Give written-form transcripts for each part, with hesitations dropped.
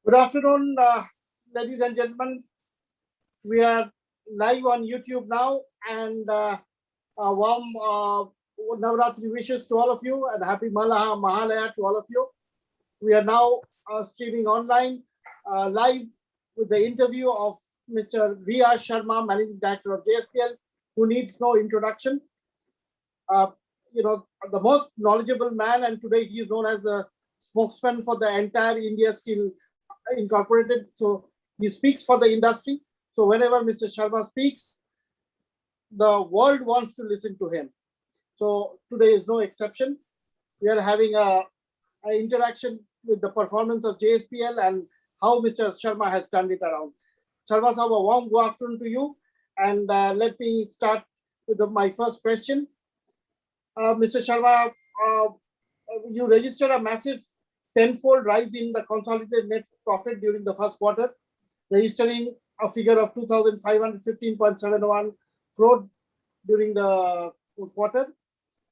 Good afternoon, ladies and gentlemen. We are live on YouTube now, and a warm Navratri wishes to all of you, and happy Mahalaya to all of you. We are now streaming online, live with the interview of Mr. V.R. Sharma, Managing Director of JSPL, who needs no introduction. The most knowledgeable man, and today he is known as the spokesman for the entire India Steel Incorporated. So he speaks for the industry. So whenever Mr. Sharma speaks, the world wants to listen to him. So today is no exception. We are having an interaction with the performance of JSPL and how Mr. Sharma has turned it around. Sharma sahab, a warm good afternoon to you. And let me start with my first question. Mr. Sharma, you registered a massive tenfold rise in the consolidated net profit during the first quarter, registering a figure of 2,515.71 crore during the quarter,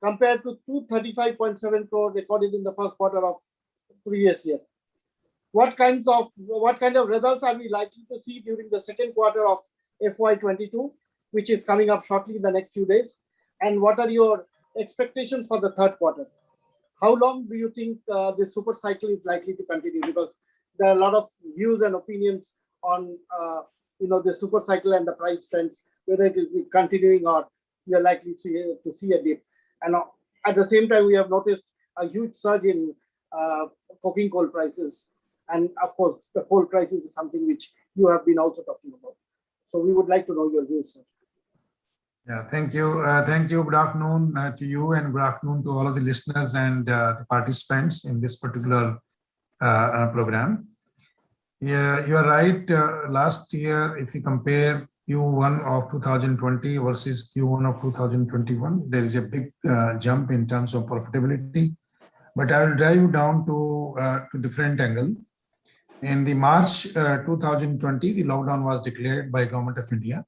compared to 235.7 crore recorded in the first quarter of previous year. What kind of results are we likely to see during the second quarter of FY22, which is coming up shortly in the next few days? And what are your expectations for the third quarter? How long do you think this super cycle is likely to continue? Because there are a lot of views and opinions on the super cycle and the price trends, whether it will be continuing or we are likely to see a dip. And at the same time, we have noticed a huge surge in coking coal prices. And of course, the coal crisis is something which you have been also talking about. So we would like to know your views, sir. Yeah, thank you. Thank you. Good afternoon to you, and good afternoon to all of the listeners and the participants in this particular program. Yeah, you are right. Last year, if you compare Q1 of 2020 versus Q1 of 2021, there is a big jump in terms of profitability. But I will drive you down to different angle. In the March 2020, the lockdown was declared by Government of India.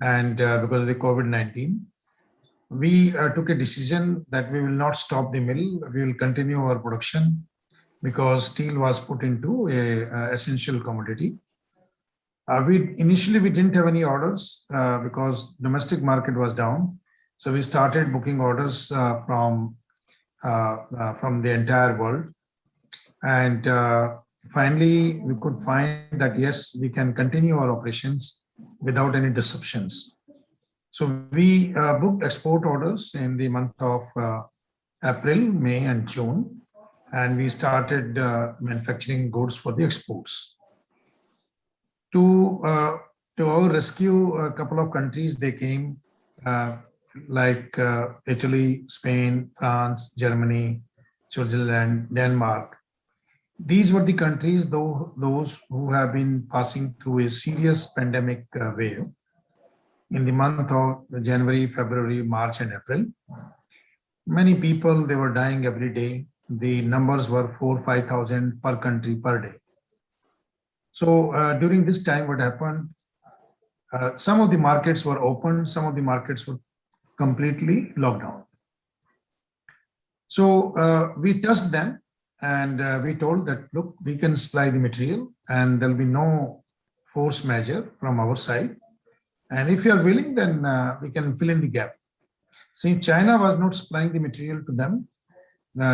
And because of the COVID-19, we took a decision that we will not stop the mill. We will continue our production because steel was put into a essential commodity. Initially, we didn't have any orders because domestic market was down. So we started booking orders from the entire world. And finally, we could find that, yes, we can continue our operations without any disruptions. So we booked export orders in the month of April, May, and June, and we started manufacturing goods for the exports. To our rescue, a couple of countries, they came like Italy, Spain, France, Germany, Switzerland, Denmark. These were the countries, those who have been passing through a serious pandemic wave in the month of January, February, March, and April. Many people, they were dying every day. The numbers were 4,000-5,000 per country per day. So during this time, what happened? Some of the markets were open, some of the markets were completely locked down. So we touched them. And we told that, look, we can supply the material and there'll be no force measure from our side. And if you are willing, then we can fill in the gap. Since China was not supplying the material to them,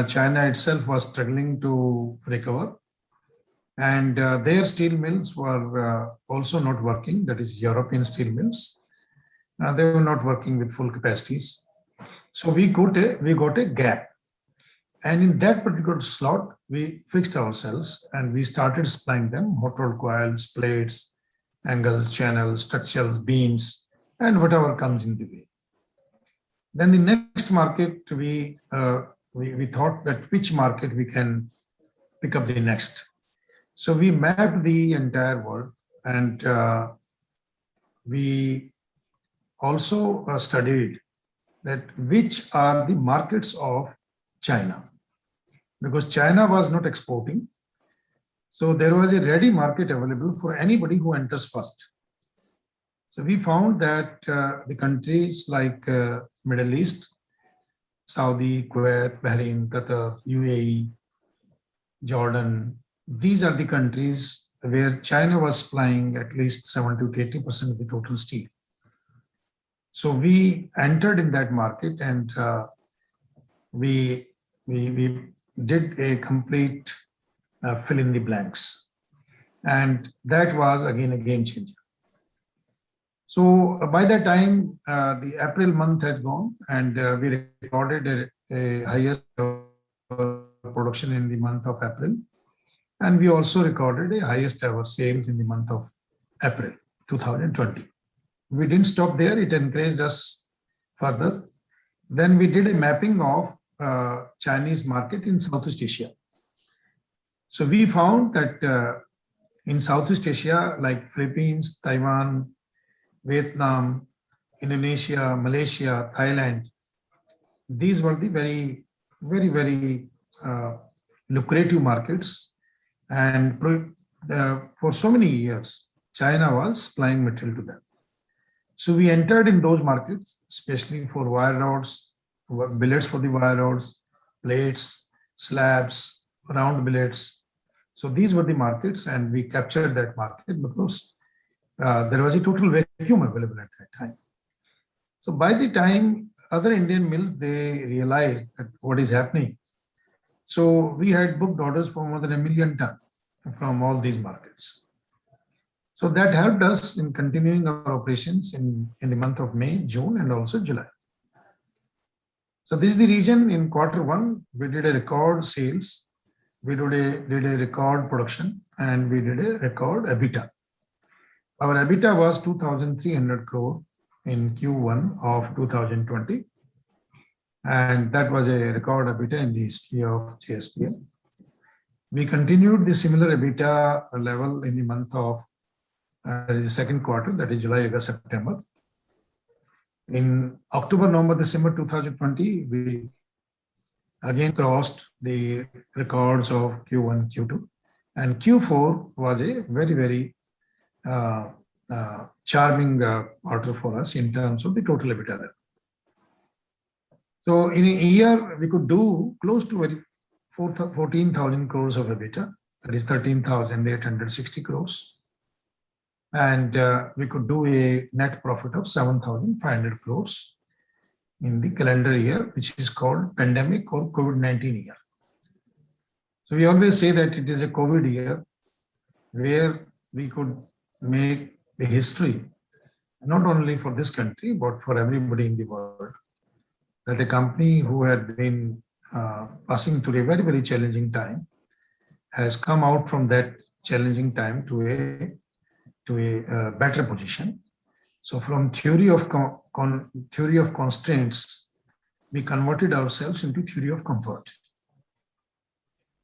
China itself was struggling to recover. And their steel mills were also not working, that is European steel mills. They were not working with full capacities. So we got a gap. And in that particular slot, we fixed ourselves and we started supplying them hot rolled coils, plates, angles, channels, structures, beams, and whatever comes in the way. Then the next market, we thought that which market we can pick up the next. So we mapped the entire world, and we also studied that which are the markets of China, because China was not exporting. So there was a ready market available for anybody who enters first. So we found that the countries like Middle East, Saudi, Kuwait, Bahrain, Qatar, UAE, Jordan, these are the countries where China was supplying at least 70 to 80% of the total steel. So we entered in that market, and we did a complete fill in the blanks. And that was again a game changer. So by that time, the April month had gone, and we recorded a highest production in the month of April. And we also recorded a highest ever sales in the month of April 2020. We didn't stop there, it encouraged us further. Then we did a mapping of Chinese market in Southeast Asia. So we found that in Southeast Asia, like Philippines, Taiwan, Vietnam, Indonesia, Malaysia, Thailand, these were the very lucrative markets. And for so many years, China was supplying material to them. So we entered in those markets, especially for wire rods, billets for the wire rods, plates, slabs, round billets. So these were the markets, and we captured that market because there was a total vacuum available at that time. So by the time other Indian mills, they realized that what is happening. So we had booked orders for more than 1 million tons from all these markets. So that helped us in continuing our operations in the month of May, June, and also July. So this is the reason in Q1, we did a record sales, we did a record production, and we did a record EBITDA. Our EBITDA was 2,300 crore in Q1 of 2020. And that was a record EBITDA in the history of JSPL. We continued the similar EBITDA level in the month of the second quarter, that is July, August, September. In October, November, December 2020, we again crossed the records of Q1, Q2. And Q4 was a very charming quarter for us in terms of the total EBITDA level. So in a year, we could do close to 14,000 crores of EBITDA, that is 13,860 crores. And we could do a net profit of 7,500 crores in the calendar year, which is called pandemic or COVID-19 year. So we always say that it is a COVID year where we could make the history, not only for this country, but for everybody in the world, that a company who had been passing through a very challenging time has come out from that challenging time to a better position. So from theory of constraints, we converted ourselves into theory of comfort.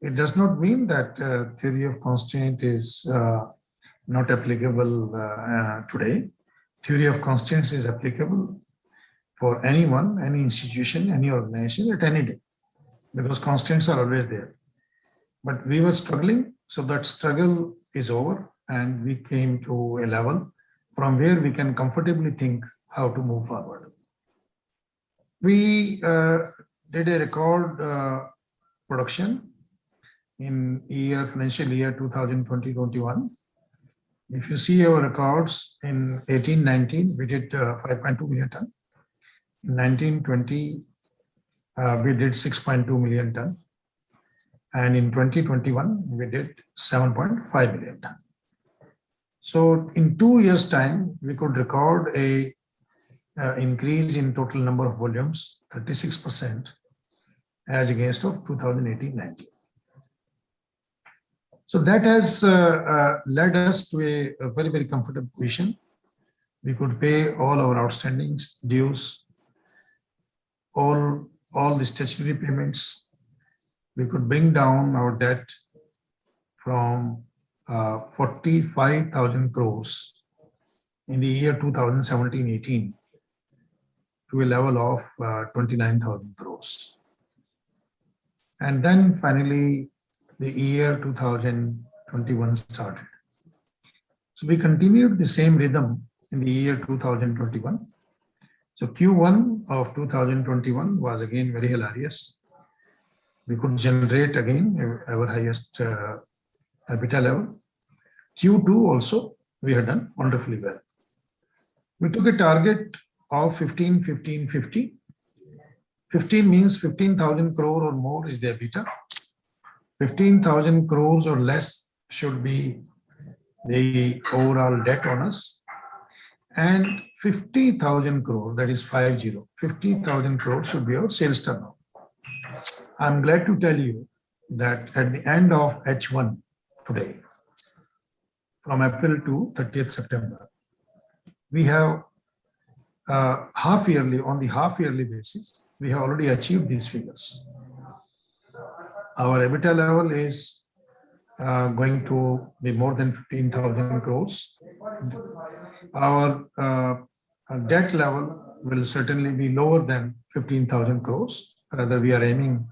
It does not mean that theory of constraint is not applicable today. Theory of constraints is applicable for anyone, any institution, any organization at any day, because constraints are always there. But we were struggling, so that struggle is over, and we came to a level from where we can comfortably think how to move forward. We did a record production in financial year 2020-21. If you see our records in 18-19, we did 5.2 million ton. In 19-20, we did 6.2 million ton. And in 2021, we did 7.5 million ton. So in 2 years' time, we could record a increase in total number of volumes, 36%, as against of 2018-19. So that has led us to a very comfortable position. We could pay all our outstanding dues, all the statutory payments. We could bring down our debt from 45,000 crores in the year 2017-18 to a level of 29,000 crores. And then finally, the year 2021 started. So we continued the same rhythm in the year 2021. So Q1 of 2021 was again very hilarious. We could generate again our highest EBITDA level. Q2 also, we have done wonderfully well. We took a target of 15, 15, 50. 15 means 15,000 crore or more is the EBITDA. 15,000 crores or less should be the overall debt on us. And 50,000 crore, that is 50,000 crore should be our sales turnover. I'm glad to tell you that at the end of H1 today, from April to 30th September, we have on the half yearly basis, we have already achieved these figures. Our EBITDA level is going to be more than 15,000 crores. Our debt level will certainly be lower than 15,000 crores. Rather, we are aiming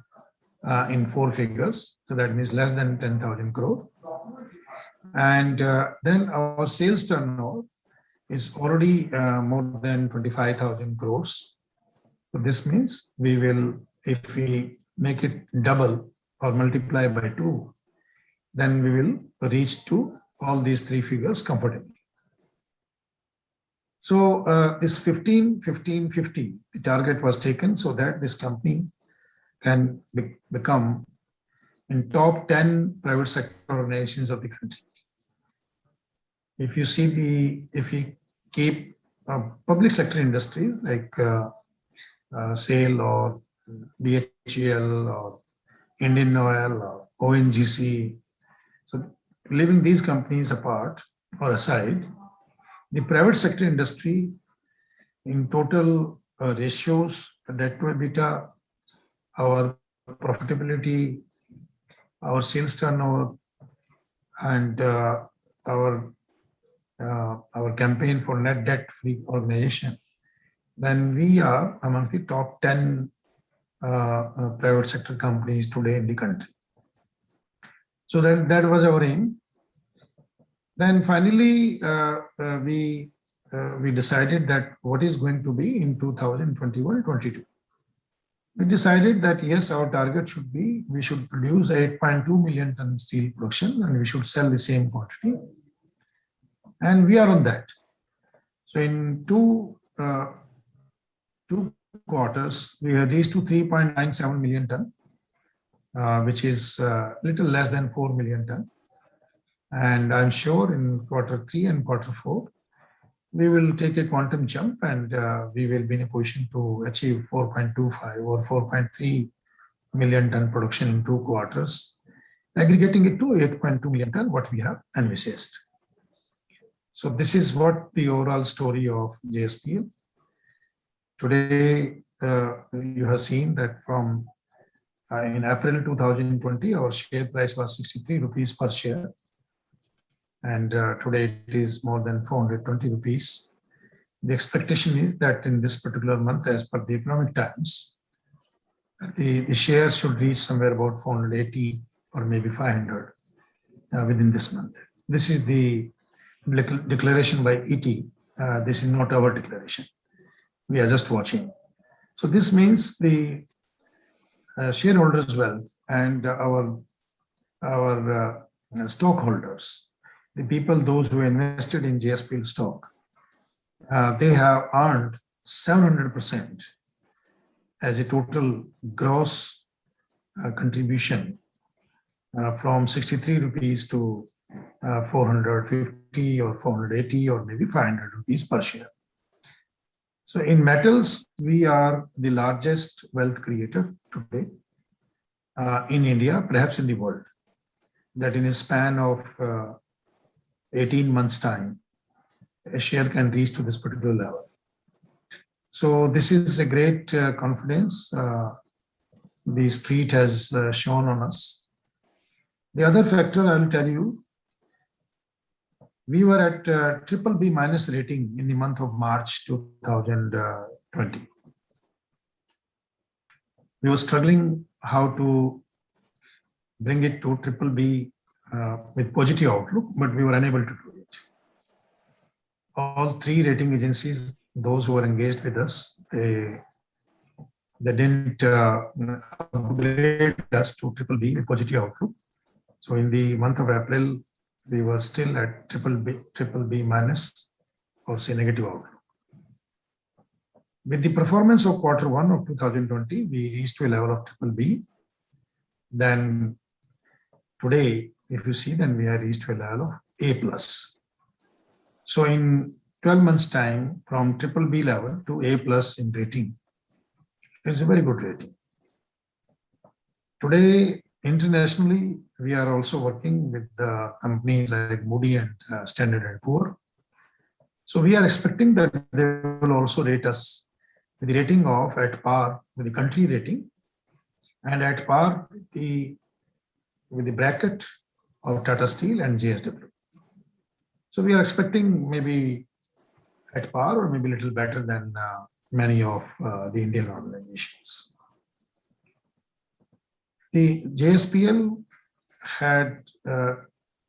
in 4 figures. So that means less than 10,000 crore. And then our sales turnover is already more than 25,000 crores. So this means we will, if we make it double or multiply by 2, then we will reach to all these 3 figures comfortably. So this 15, 15, 50, the target was taken so that this company can become in top 10 private sector organizations of the country. If you see if we keep public sector industries like SAIL or BHEL or Indian Oil or ONGC, so leaving these companies apart or aside, the private sector industry in total ratios, debt to EBITDA, our profitability, our sales turnover, and our campaign for net debt free organization, then we are among the top 10 private sector companies today in the country. So that was our aim. Then finally, we decided that what is going to be in 2021-22. We decided that yes, our target should be, we should produce 8.2 million ton steel production and we should sell the same quantity. And we are on that. So in two quarters, we have reached to 3.97 million ton, which is little less than 4 million ton. And I'm sure in Q3 and Q4, we will take a quantum jump and we will be in a position to achieve 4.25 or 4.3 million ton production in 2 quarters, aggregating it to 8.2 million ton, what we have envisaged. So this is what the overall story of JSPL. Today, you have seen that from in April 2020, our share price was 63 rupees per share. And today it is more than 420 rupees. The expectation is that in this particular month, as per the Economic Times, the share should reach somewhere about 480 or maybe 500 within this month. This is the declaration by ET. This is not our declaration. We are just watching. So this means the shareholders' wealth and our stockholders, the people, those who invested in JSPL stock, they have earned 700% as a total gross contribution from 63 rupees to 450 or 480 or maybe 500 rupees per share. So in metals, we are the largest wealth creator today in India, perhaps in the world, that in a span of 18 months' time, a share can reach to this particular level. So this is a great confidence the street has shown on us. The other factor I will tell you, we were at BBB minus rating in the month of March 2020. We were struggling how to bring it to BBB with positive outlook, but we were unable to do it. All 3 rating agencies, those who were engaged with us, they didn't upgrade us to BBB with positive outlook. So in the month of April, we were still at triple B minus, or say negative outlook. With the performance of Q1 of 2020, we reached to a level of triple B. Then today, if you see, then we are reached to a level of A plus. So in 12 months time, from triple B level to A plus in rating, it's a very good rating. Today, internationally, we are also working with the companies like Moody and Standard and Poor. So we are expecting that they will also rate us with the rating of at par with the country rating and at par with the bracket of Tata Steel and JSW. So we are expecting maybe at par or maybe a little better than many of the Indian organizations. The JSPL had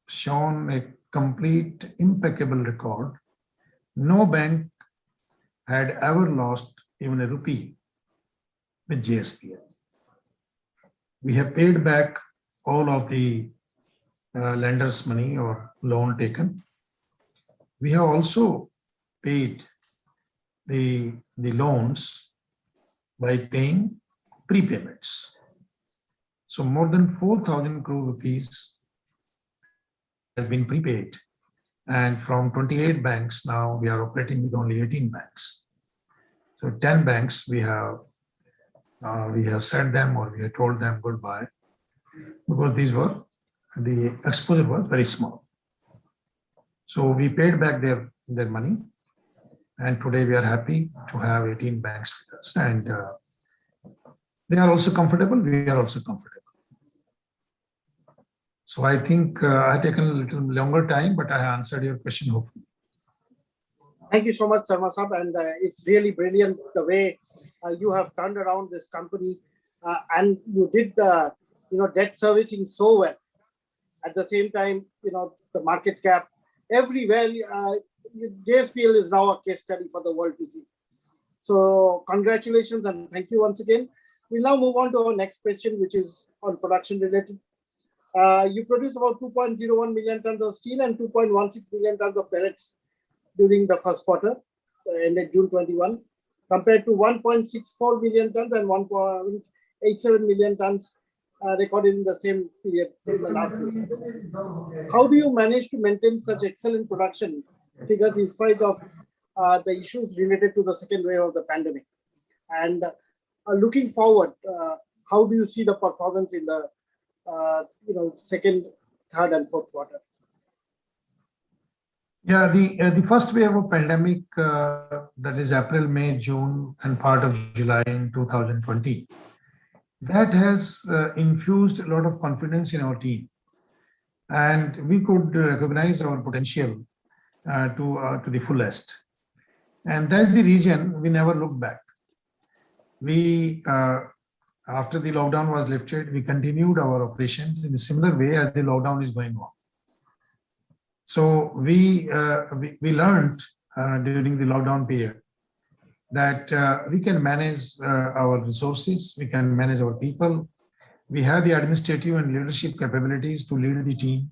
shown a complete impeccable record. No bank had ever lost even a rupee with JSPL. We have paid back all of the lenders' money or loan taken. We have also paid the loans by paying prepayments. So more than 4,000 crore rupees has been prepaid. And from 28 banks, now we are operating with only 18 banks. So 10 banks we have said them or we have told them goodbye because the exposure was very small. So we paid back their money. And today we are happy to have 18 banks with us. And they are also comfortable. We are also comfortable. So I think I've taken a little longer time, but I answered your question hopefully. Thank you so much, Sharma Sahab, and it's really brilliant the way you have turned around this company, and you did the debt servicing so well. At the same time, the market cap everywhere. JSPL is now a case study for the world to see. So congratulations and thank you once again. We'll now move on to our next question, which is on production related. You produced about 2.01 million tons of steel and 2.16 million tons of pellets during the first quarter, ended June 21, compared to 1.64 million tons and 1.87 million tons recorded in the same period in the last year. How do you manage to maintain such excellent production figures in spite of the issues related to the second wave of the pandemic? And looking forward, how do you see the performance in the second, third, and fourth quarter? Yeah, the first wave of pandemic, that is April, May, June, and part of July in 2020, that has infused a lot of confidence in our team, and we could recognize our potential to the fullest, and that's the reason we never looked back. We after the lockdown was lifted, we continued our operations in a similar way as the lockdown is going on. So we learned during the lockdown period that we can manage our resources, we can manage our people. We have the administrative and leadership capabilities to lead the team.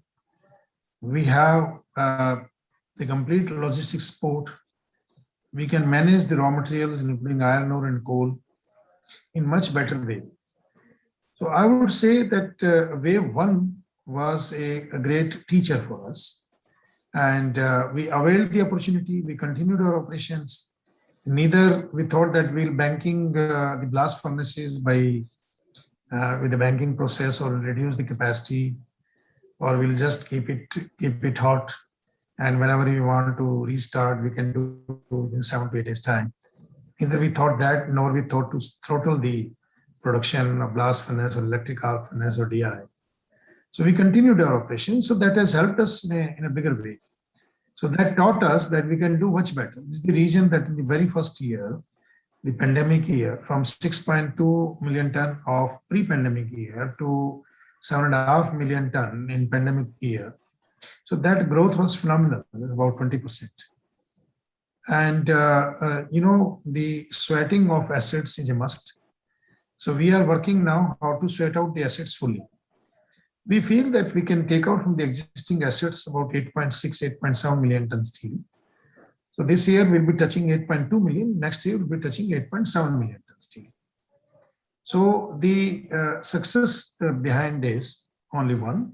We have the complete logistics support. We can manage the raw materials, including iron ore and coal, in much better way. So I would say that wave one was a great teacher for us. And we availed the opportunity, we continued our operations. Neither we thought that we'll banking the blast furnaces by with the banking process or reduce the capacity, or we'll just keep it hot. And whenever we want to restart, we can do in 7 to 8 days time. Neither we thought that, nor we thought to throttle the production of blast furnace or electric arc furnace or DRI. So we continued our operations. So that has helped us in a bigger way. So that taught us that we can do much better. This is the reason that in the very first year, the pandemic year, from 6.2 million ton of pre-pandemic year to 7.5 million ton in pandemic year. So that growth was phenomenal, about 20%. And the sweating of assets is a must. So we are working now how to sweat out the assets fully. We feel that we can take out from the existing assets about 8.6, 8.7 million ton steel. So this year we'll be touching 8.2 million. Next year we'll be touching 8.7 million ton steel. So the success behind is only one.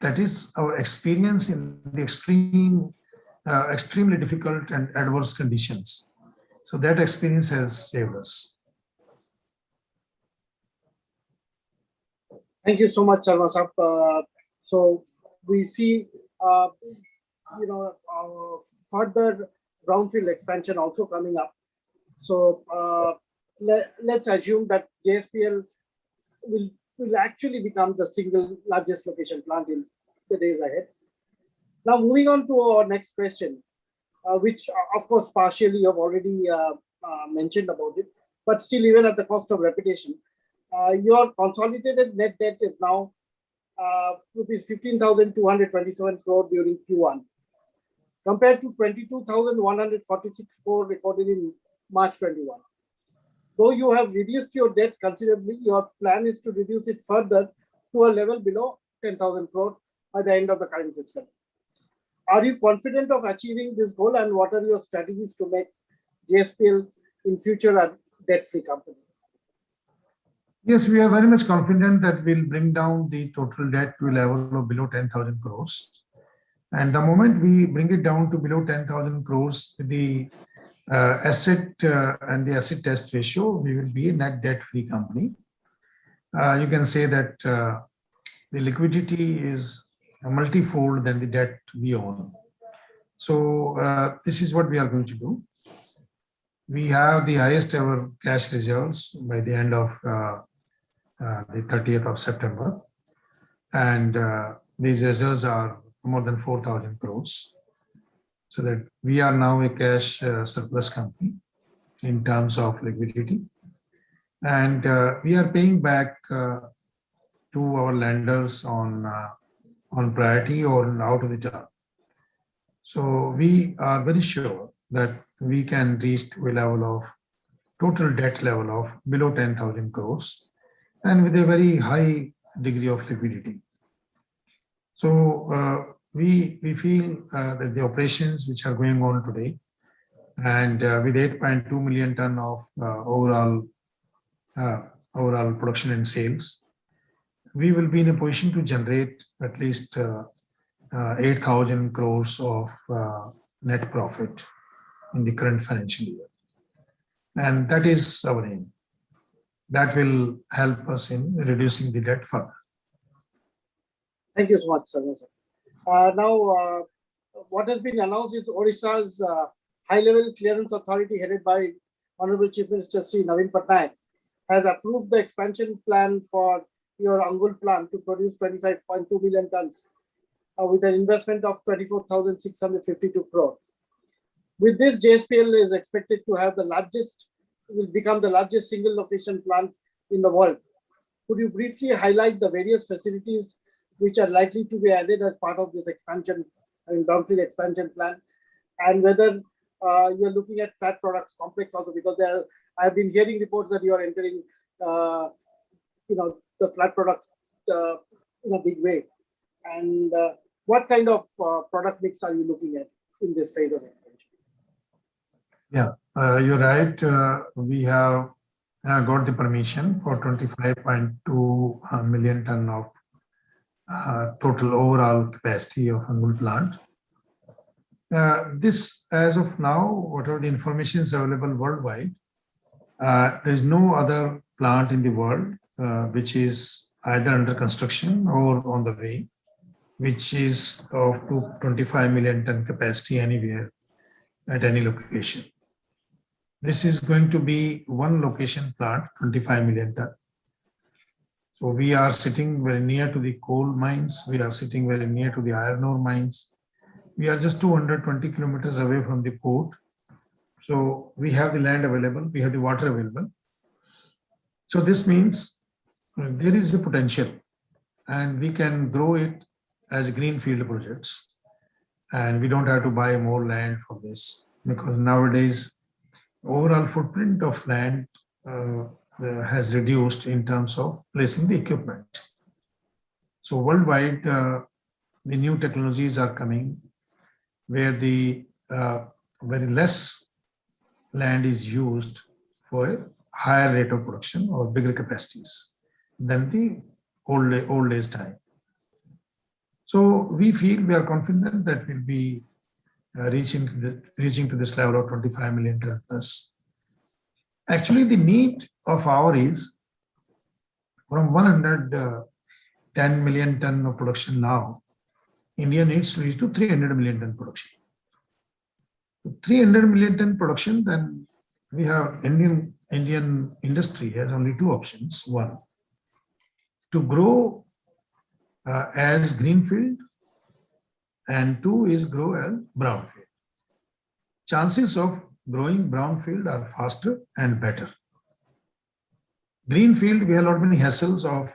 That is our experience in the extremely difficult and adverse conditions. So that experience has saved us. Thank you so much, Sharma Sahab. So we see, further brownfield expansion also coming up. So let's assume that JSPL will actually become the single largest location plant in the days ahead. Now, moving on to our next question, which of course partially you have already mentioned about it, but still, even at the cost of repetition, your consolidated net debt is now rupees 15,227 crore during Q1, compared to 22,146 crore recorded in March 21. Though you have reduced your debt considerably, your plan is to reduce it further to a level below 10,000 crore by the end of the current fiscal. Are you confident of achieving this goal, and what are your strategies to make JSPL in future a debt-free company? Yes, we are very much confident that we'll bring down the total debt to a level of below 10,000 crores. And the moment we bring it down to below 10,000 crores, the asset and the asset test ratio, we will be a net debt-free company. You can say that the liquidity is multifold than the debt we own. So this is what we are going to do. We have the highest ever cash reserves by the end of the 30th of September. And these reserves are more than 4,000 crores. So that we are now a cash surplus company in terms of liquidity. And we are paying back to our lenders on priority or out of the term. So we are very sure that we can reach to a level of total debt level of below 10,000 crores and with a very high degree of liquidity. So we feel that the operations which are going on today, and with 8.2 million ton of overall production and sales, we will be in a position to generate at least 8,000 crores of net profit in the current financial year. And that is our aim. That will help us in reducing the debt further. Thank you so much, sir. Now, what has been announced is Odisha's high-level clearance authority headed by Honorable Chief Minister Sri Naveen Patnaik has approved the expansion plan for your Angul plant to produce 25.2 million tons with an investment of 24,652 crore. With this, JSPL is expected to have will become the largest single location plant in the world. Could you briefly highlight the various facilities which are likely to be added as part of this expansion, brownfield expansion plan, and whether you are looking at flat products complex also, because I have been hearing reports that you are entering, the flat products in a big way. And what kind of product mix are you looking at in this phase of expansion? Yeah, you're right. We have got the permission for 25.2 million ton of total overall capacity of Angul plant. This, as of now, whatever the information is available worldwide, there is no other plant in the world which is either under construction or on the way, which is of 25 million ton capacity anywhere at any location. This is going to be one location plant, 25 million ton. So we are sitting very near to the coal mines. We are sitting very near to the iron ore mines. We are just 220 kilometers away from the port. So we have the land available, we have the water available. So this means there is a potential and we can grow it as greenfield projects. And we don't have to buy more land for this, because nowadays overall footprint of land has reduced in terms of placing the equipment. So worldwide, the new technologies are coming where the very less land is used for a higher rate of production or bigger capacities than the old days time. So we feel, we are confident that we'll be reaching to this level of 25 million tons plus. Actually, the need of our is from 110 million ton of production now, India needs to reach to 300 million ton production. 300 million ton production, then we have Indian industry has only two options. One, to grow as greenfield, and two is grow as brownfield. Chances of growing brownfield are faster and better. Greenfield, we have not many hassles of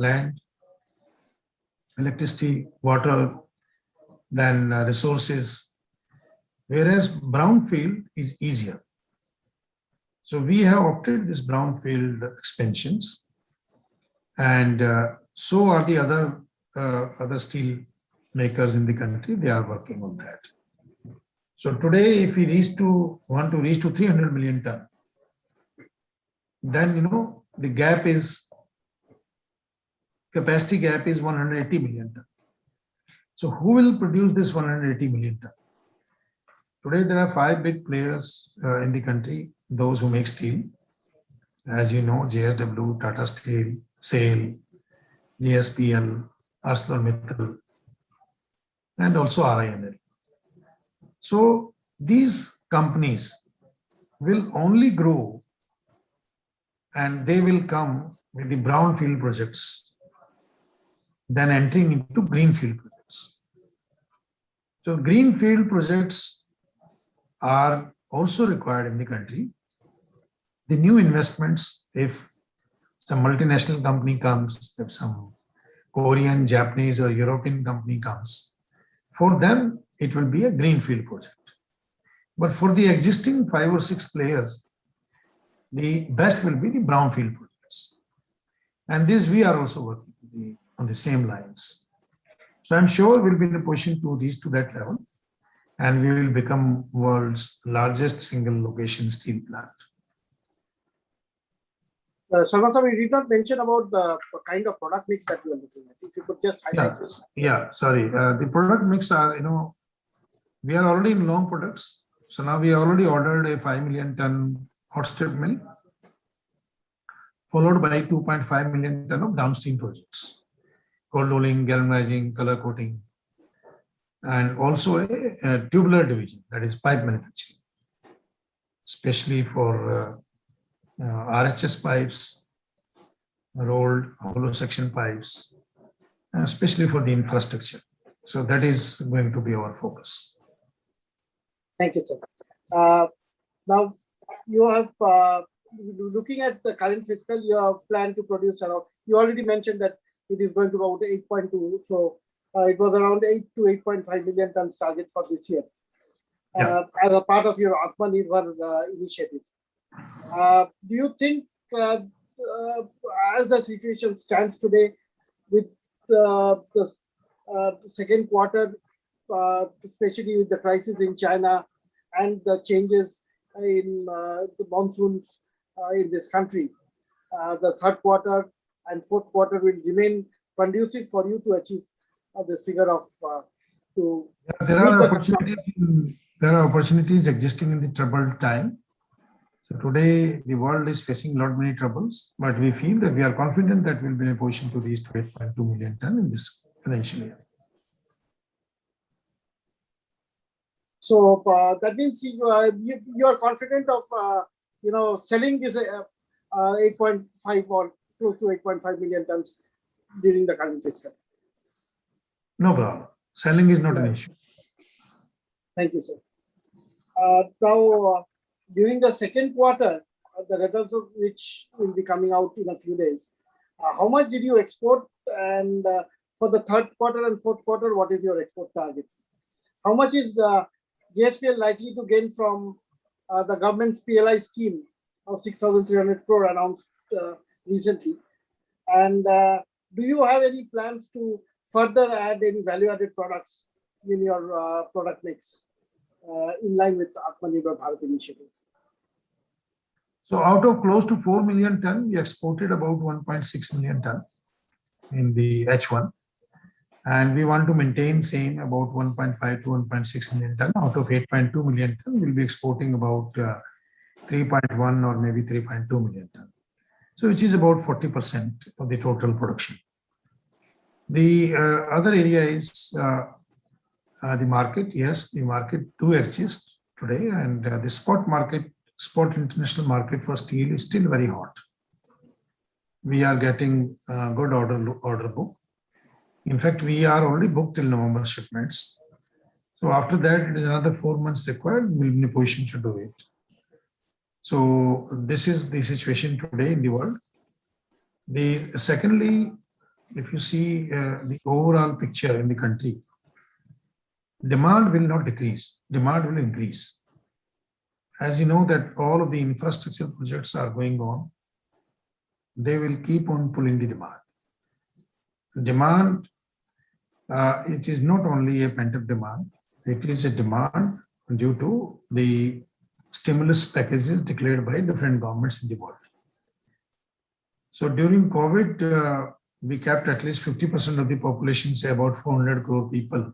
land, electricity, water, then resources, whereas brownfield is easier. So we have opted this brownfield expansions, and so are the other steel makers in the country. They are working on that. So today, if we want to reach to 300 million ton, then the capacity gap is 180 million ton. So who will produce this 180 million ton? Today, there are 5 big players in the country, those who make steel. As you know, JSW, Tata Steel, SAIL, JSPL, ArcelorMittal, and also RINL. So these companies will only grow and they will come with the brownfield projects, then entering into greenfield projects. So greenfield projects are also required in the country. The new investments, if some multinational company comes, if some Korean, Japanese or European company comes, for them it will be a greenfield project. But for the existing 5 or 6 players, the best will be the brownfield projects. And this we are also working on the same lines. So I'm sure we'll be in a position to reach to that level, and we will become world's largest single location steel plant. Sharma sir, we did not mention about the kind of product mix that we are looking at. If you could just highlight this. Yeah, sorry. The product mix are, we are already in long products. So now we already ordered a 5 million ton hot strip mill, followed by 2.5 million ton of downstream projects, cold rolling, galvanizing, color coating, and also a tubular division, that is pipe manufacturing, especially for RHS pipes, rolled hollow section pipes, especially for the infrastructure. So that is going to be our focus. Thank you, sir. Now, you have, looking at the current fiscal, you have planned to produce around, you already mentioned that it is going to go to 8.2. So it was around 8 to 8.5 million tons target for this year, as a part of your Atmanirbhar initiative. Do you think, as the situation stands today, with the second quarter, especially with the crisis in China and the changes in the monsoons in this country, the third quarter and fourth quarter will remain conducive for you to achieve this figure of there are opportunities existing in the troubled time. So today the world is facing a lot many troubles, but we feel that we are confident that we'll be in a position to reach to 8.2 million ton in this financial year. So that means you are confident of selling this 8.5 or close to 8.5 million tons during the current fiscal. No problem. Selling is not an issue. Thank you, sir. Now, during the second quarter, the results of which will be coming out in a few days, how much did you export? And for the third quarter and fourth quarter, what is your export target? How much is JSPL likely to gain from the government's PLI scheme of 6,300 crore announced recently? And do you have any plans to further add any value-added products in your product mix in line with Atmanirbhar Bharat initiative? So out of close to 4 million ton, we exported about 1.6 million ton in the H1. And we want to maintain same about 1.5 to 1.6 million ton. Out of 8.2 million ton, we'll be exporting about 3.1 or maybe 3.2 million ton. So which is about 40% of the total production. The other area is the market. Yes, the market do exist today, and the spot market, spot international market for steel is still very hot. We are getting good order book. In fact, we are already booked till November shipments. So after that, it is another 4 months required. We'll be in a position to do it. So this is the situation today in the world. Secondly, if you see the overall picture in the country, demand will not decrease, demand will increase. As you know that all of the infrastructure projects are going on, they will keep on pulling the demand. Demand, it is not only a pent-up demand, it is a demand due to the stimulus packages declared by different governments in the world. So during COVID, we kept at least 50% of the population, say about 400 crore people,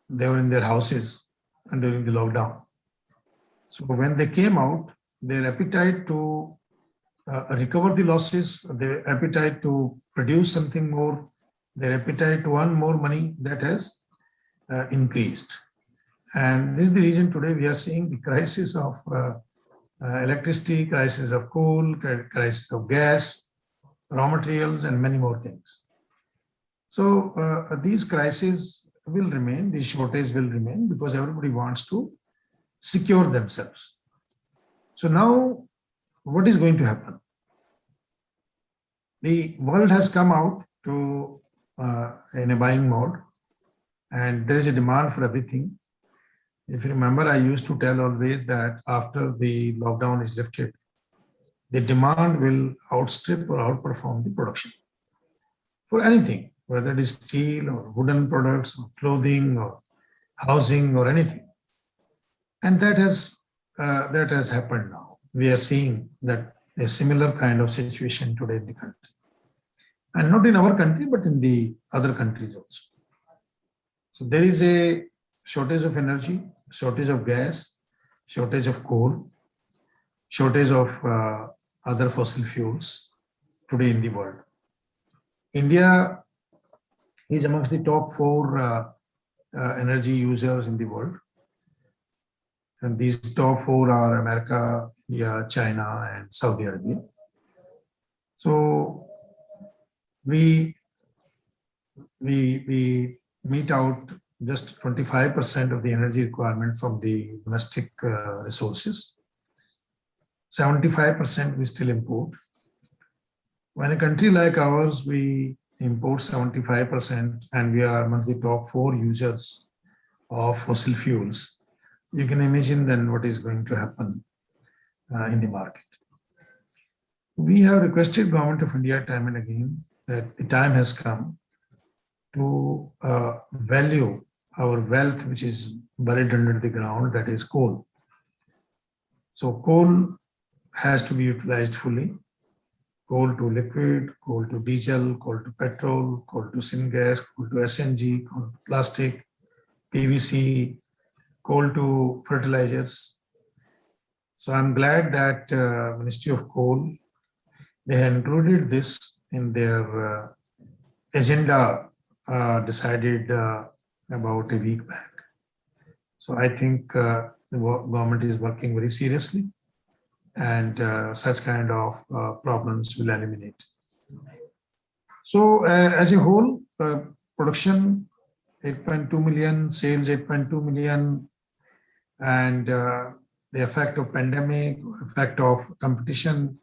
they were in their houses and during the lockdown. So when they came out, their appetite to recover the losses, their appetite to produce something more, their appetite to earn more money, that has increased. And this is the reason today we are seeing the crisis of electricity, crisis of coal, crisis of gas, raw materials, and many more things. So these crises will remain, these shortages will remain because everybody wants to secure themselves. So now what is going to happen? The world has come out to in a buying mode, and there is a demand for everything. If you remember, I used to tell always that after the lockdown is lifted, the demand will outstrip or outperform the production for anything, whether it is steel or wooden products or clothing or housing or anything. And that has happened now. We are seeing that a similar kind of situation today in the country. And not in our country, but in the other countries also. So there is a shortage of energy, shortage of gas, shortage of coal, shortage of other fossil fuels today in the world. India is amongst the top 4 energy users in the world. And these top 4 are America, India, China, and Saudi Arabia. So we meet out just 25% of the energy requirement from the domestic resources. 75% we still import. When a country like ours, we import 75% and we are amongst the top 4 users of fossil fuels, you can imagine then what is going to happen in the market. We have requested Government of India time and again that the time has come to value our wealth, which is buried under the ground, that is coal. So coal has to be utilized fully. Coal to liquid, coal to diesel, coal to petrol, coal to syngas, coal to SNG, coal to plastic, PVC, coal to fertilizers. So I'm glad that Ministry of Coal, they have included this in their agenda decided about a week back. So I think the government is working very seriously, and such kind of problems will eliminate. So as a whole, production 8.2 million, sales 8.2 million, and the effect of pandemic, effect of competition,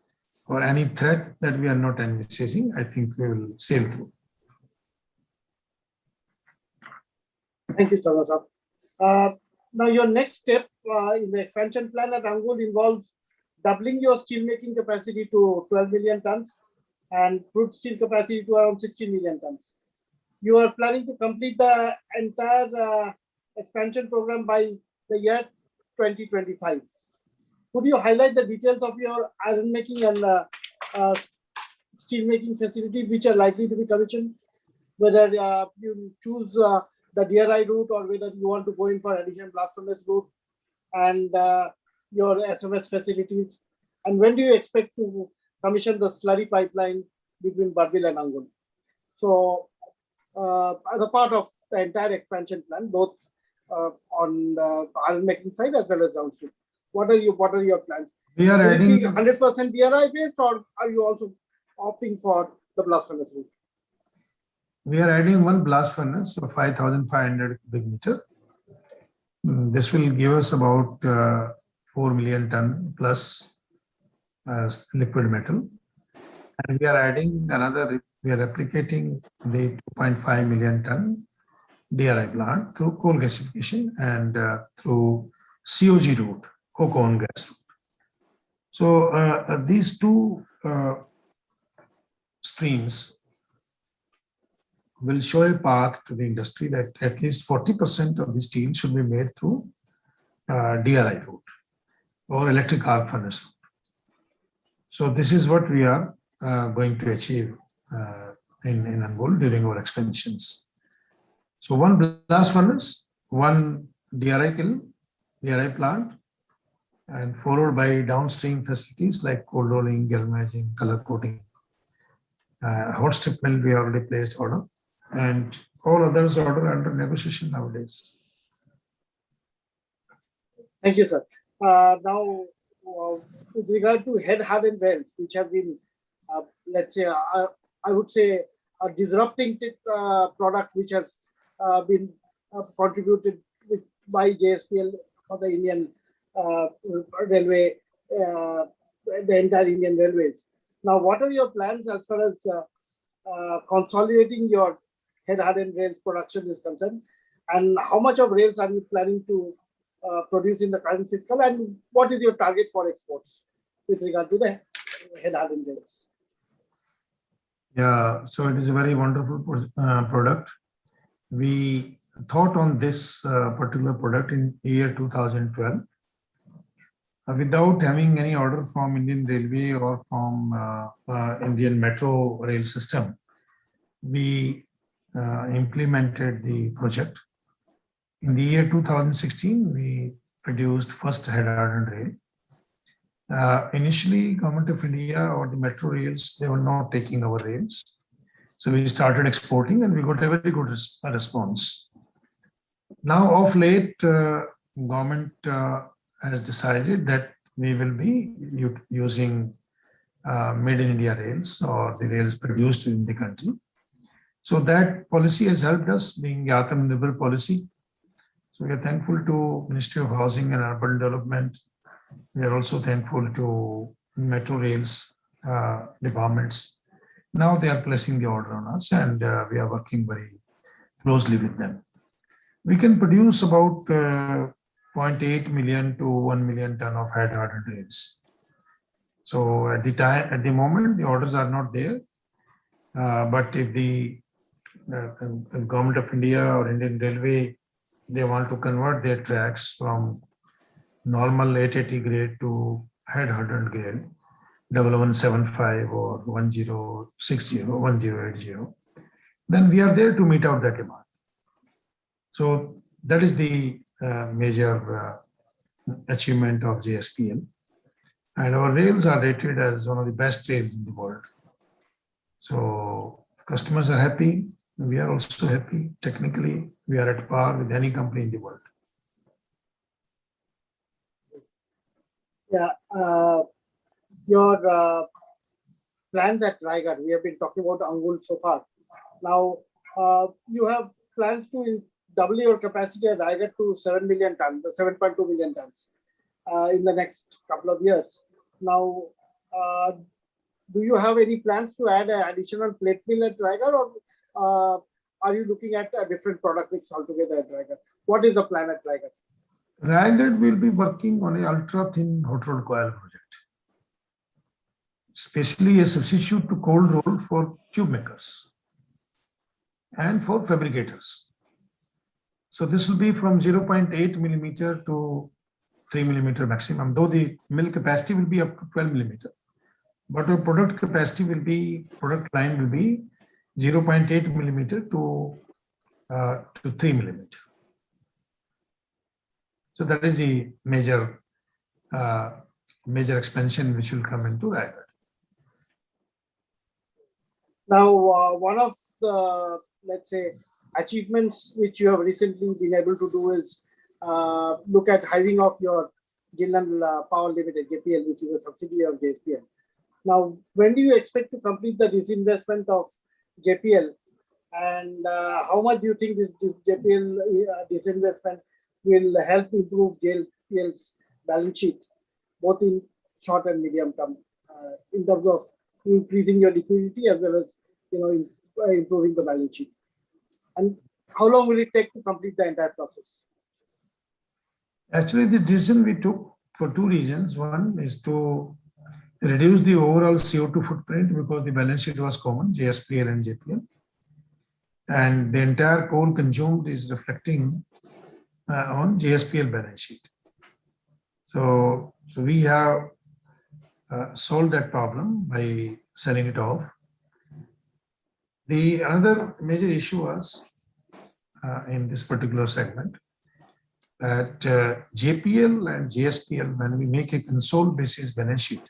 or any threat that we are not envisaging, I think we will sail through. Thank you, Sharma sir. Now, your next step in the expansion plan at Angul involves doubling your steelmaking capacity to 12 million tons. and crude steel capacity to around 16 million tons. You are planning to complete the entire expansion program by the year 2025. Could you highlight the details of your iron making and steel making facilities which are likely to be commissioned? Whether you choose the DRI route or whether you want to go in for additional blast furnace route, and your SMS facilities, and when do you expect to commission the slurry pipeline between Barbil and Angul? So, as a part of the entire expansion plan, both on the iron making side as well as downstream, what are your plans? We are Will it be adding 100% DRI based, or are you also opting for the blast furnace route? we are adding one blast furnace of 5,500 cubic meter. This will give us about 4 million ton plus liquid metal. And we are adding another, we are replicating the 2.5 million ton DRI plant through coal gasification and through COG route, coke oven gas route. So these two streams will show a path to the industry that at least 40% of the steel should be made through DRI route or electric arc furnace route. So this is what we are going to achieve in Angul during our expansions. So one blast furnace, one DRI kiln, DRI plant, and followed by downstream facilities like cold rolling, galvanizing, color coating. Hot strip mill we already placed order, and all others order under negotiation nowadays. Thank you, sir. Now, with regard to head hardened rails, which have been, let's say, I would say, a disrupting product which has been contributed by JSPL for the Indian railway, the entire Indian railways. Now, what are your plans as far as consolidating your head hardened rails production is concerned, and how much of rails are you planning to produce in the current fiscal, and what is your target for exports with regard to the head hardened rails? Yeah, so it is a very wonderful product. We thought on this particular product in year 2012 without having any order from Indian Railway or from Indian Metro Rail System. We implemented the project. In the year 2016, we produced first head hardened rail. Initially, Government of India or the metro rails, they were not taking our rails. So we started exporting and we got a very good response. Now of late, government has decided that we will be using made in India rails or the rails produced in the country. So that policy has helped us, being the Atmanirbhar policy. So we are thankful to Ministry of Housing and Urban Development. We are also thankful to metro rails departments. Now they are placing the order on us, and we are working very closely with them. We can produce about 0.8 million to 1 million ton of head hardened rails. So at the moment, the orders are not there. But if the Government of India or Indian Railway, they want to convert their tracks from normal 880 grade to head hardened grade, 1175 or 1060, 1080, then we are there to meet out that demand. So that is the major achievement of JSPL. And our rails are rated as one of the best rails in the world. So customers are happy. We are also happy. Technically, we are at par with any company in the world. Yeah, your plans at Raigad, we have been talking about Angul so far. Now, you have plans to double your capacity at Raigad to 7 million tons, 7.2 million tons in the next couple of years. Now, do you have any plans to add an additional plate mill at Raigad, or are you looking at a different product mix altogether at Raigad? What is the plan at Raigad? Raigad will be working on a ultra thin hot rolled coil project. especially a substitute to cold roll for tube makers and for fabricators. So this will be from 0.8 millimeter to 3 millimeter maximum, though the mill capacity will be up to 12 millimeter. But our product capacity will be, product line will be 0.8 millimeter to 3 millimeter. So that is the major expansion which will come into Raigad. Now, one of the, let's say, achievements which you have recently been able to do is look at hiving off your Jindal Power Limited, JPL, which is a subsidiary of JPL. Now, when do you expect to complete the disinvestment of JPL? And how much do you think this JPL disinvestment will help improve JPL's balance sheet, both in short and medium term, in terms of increasing your liquidity as well as improving the balance sheet? And how long will it take to complete the entire process? Actually, the decision we took for two reasons. One is to reduce the overall CO2 footprint because the balance sheet was common, JSPL and JPL. And the entire coal consumed is reflecting on JSPL balance sheet. So we have solved that problem by selling it off. The another major issue was in this particular segment that JPL and JSPL, when we make a consolidated basis balance sheet,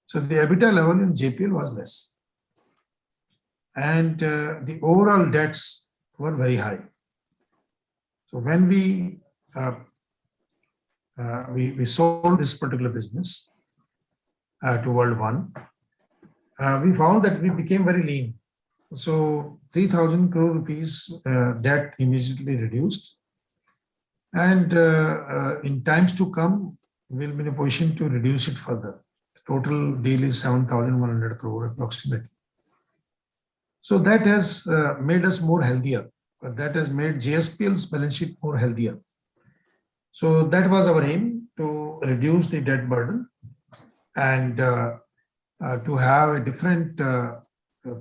so the EBITDA level in JPL was less. And the overall debts were very high. So when we sold this particular business to World One, we found that we became very lean. So 3,000 crore rupees debt immediately reduced. And in times to come, we'll be in a position to reduce it further. The total deal is 7,100 crore approximately. So that has made us more healthier. That has made JSPL's balance sheet more healthier. So that was our aim, to reduce the debt burden and to have a different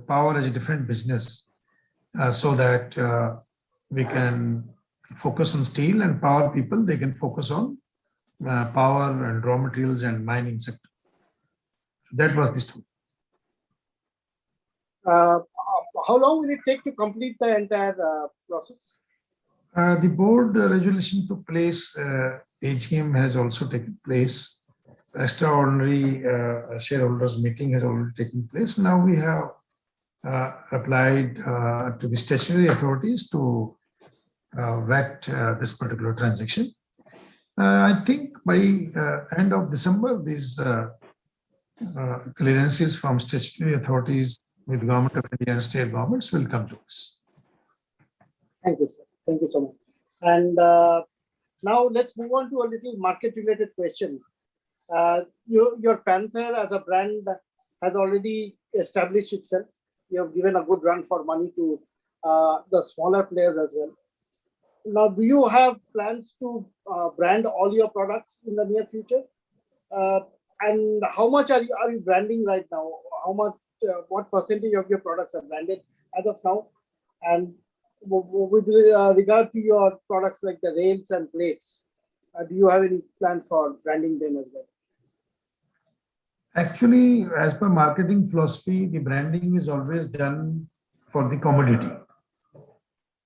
power as a different business so that we can focus on steel, and power people, they can focus on power and raw materials and mining sector. That was the story. How long will it take to complete the entire process? The board resolution took place, AGM has also taken place, extraordinary shareholders meeting has already taken place. Now we have applied to the statutory authorities to vet this particular transaction. I think by end of December, these clearances from statutory authorities with Government of India and state governments will come to us. Thank you, sir. Thank you so much. And now let's move on to a little market-related question. Your Panther as a brand has already established itself. You have given a good run for money to the smaller players as well. Now, do you have plans to brand all your products in the near future? And how much are you branding right now? How much? What percentage of your products are branded as of now? And with regard to your products like the rails and plates, do you have any plans for branding them as well? Actually, as per marketing philosophy, the branding is always done for the commodity.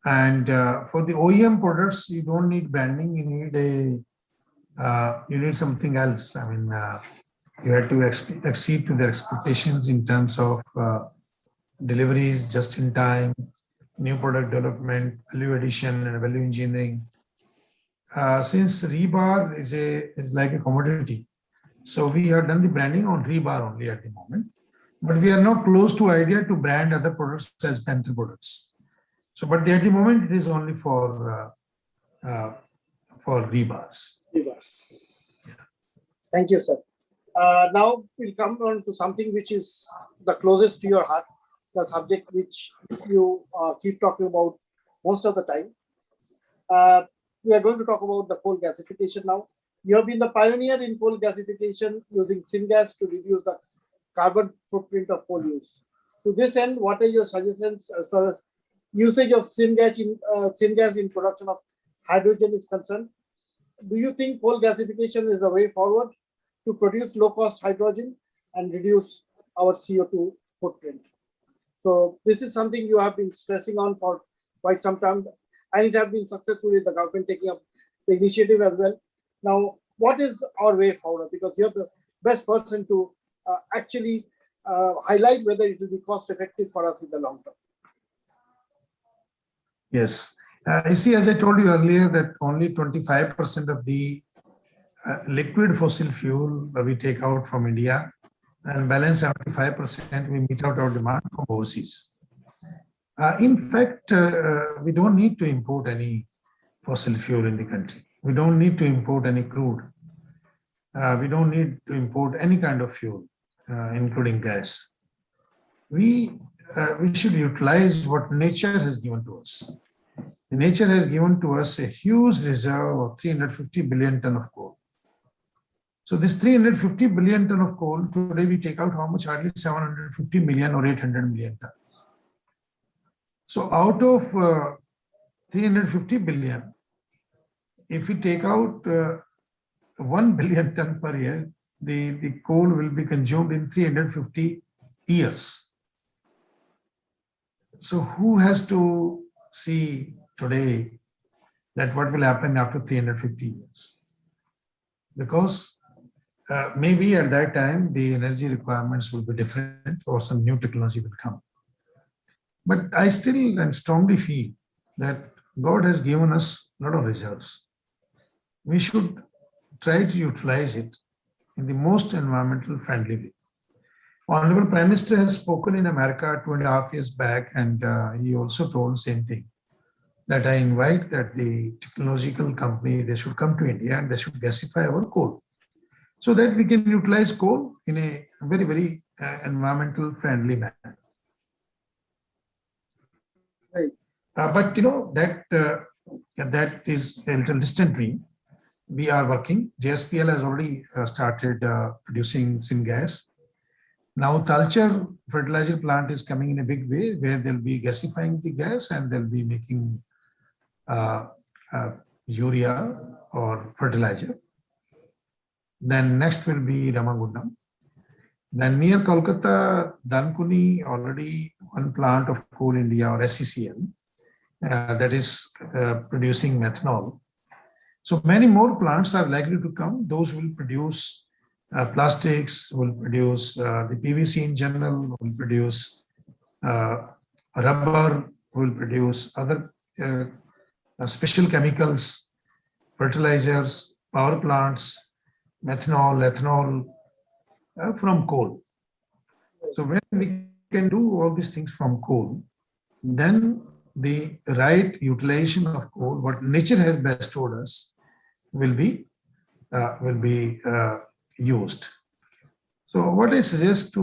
And for the OEM products, you don't need branding. You need something else. I mean, you have to exceed to their expectations in terms of deliveries just in time, new product development, value addition, and value engineering. Since rebar is like a commodity, so we have done the branding on rebar only at the moment. But we are not close to idea to brand other products as Panther products. So, but at the moment, it is only for rebars. Rebars. Thank you, sir. Now we'll come on to something which is the closest to your heart, the subject which you keep talking about most of the time. We are going to talk about the coal gasification now. You have been the pioneer in coal gasification using syngas to reduce the carbon footprint of coal use. To this end, what are your suggestions as far as usage of syngas in production of hydrogen is concerned? Do you think coal gasification is the way forward to produce low-cost hydrogen and reduce our CO2 footprint? So this is something you have been stressing on for quite some time, and it has been successful with the government taking up the initiative as well. Now, what is our way forward? Because you're the best person to actually highlight whether it will be cost effective for us in the long term. Yes. You see, as I told you earlier, that only 25% of the liquid fossil fuel we take out from India, and balance 75% we meet out our demand from overseas. In fact, we don't need to import any fossil fuel in the country. We don't need to import any crude. We don't need to import any kind of fuel, including gas. We should utilize what nature has given to us. Nature has given to us a huge reserve of 350 billion ton of coal. So this 350 billion ton of coal, today we take out how much? Hardly 750 million or 800 million tons. So out of 350 billion, if we take out 1 billion ton per year, the coal will be consumed in 350 years. So who has to see today that what will happen after 350 years? Because maybe at that time, the energy requirements will be different or some new technology will come. But I still and strongly feel that God has given us a lot of reserves. We should try to utilize it in the most environmental friendly way. Honorable Prime Minister has spoken in America 2.5 years back, and he also told the same thing, that I invite that the technological company, they should come to India and they should gasify our coal, so that we can utilize coal in a very, very environmental friendly manner. Right. But you know, that is a little distant dream. We are working. JSPL has already started producing syngas. Now Talcher fertilizer plant is coming in a big way, where they'll be gasifying the gas and they'll be making urea or fertilizer. Then next will be Ramagundam. Then near Kolkata, Dankuni, already one plant of Coal India or SCCL that is producing methanol. So many more plants are likely to come. Those will produce plastics, will produce the PVC in general, will produce rubber, will produce other special chemicals, fertilizers, power plants, methanol, ethanol from coal. So when we can do all these things from coal, then the right utilization of coal, what nature has bestowed us, will be used. So what I suggest to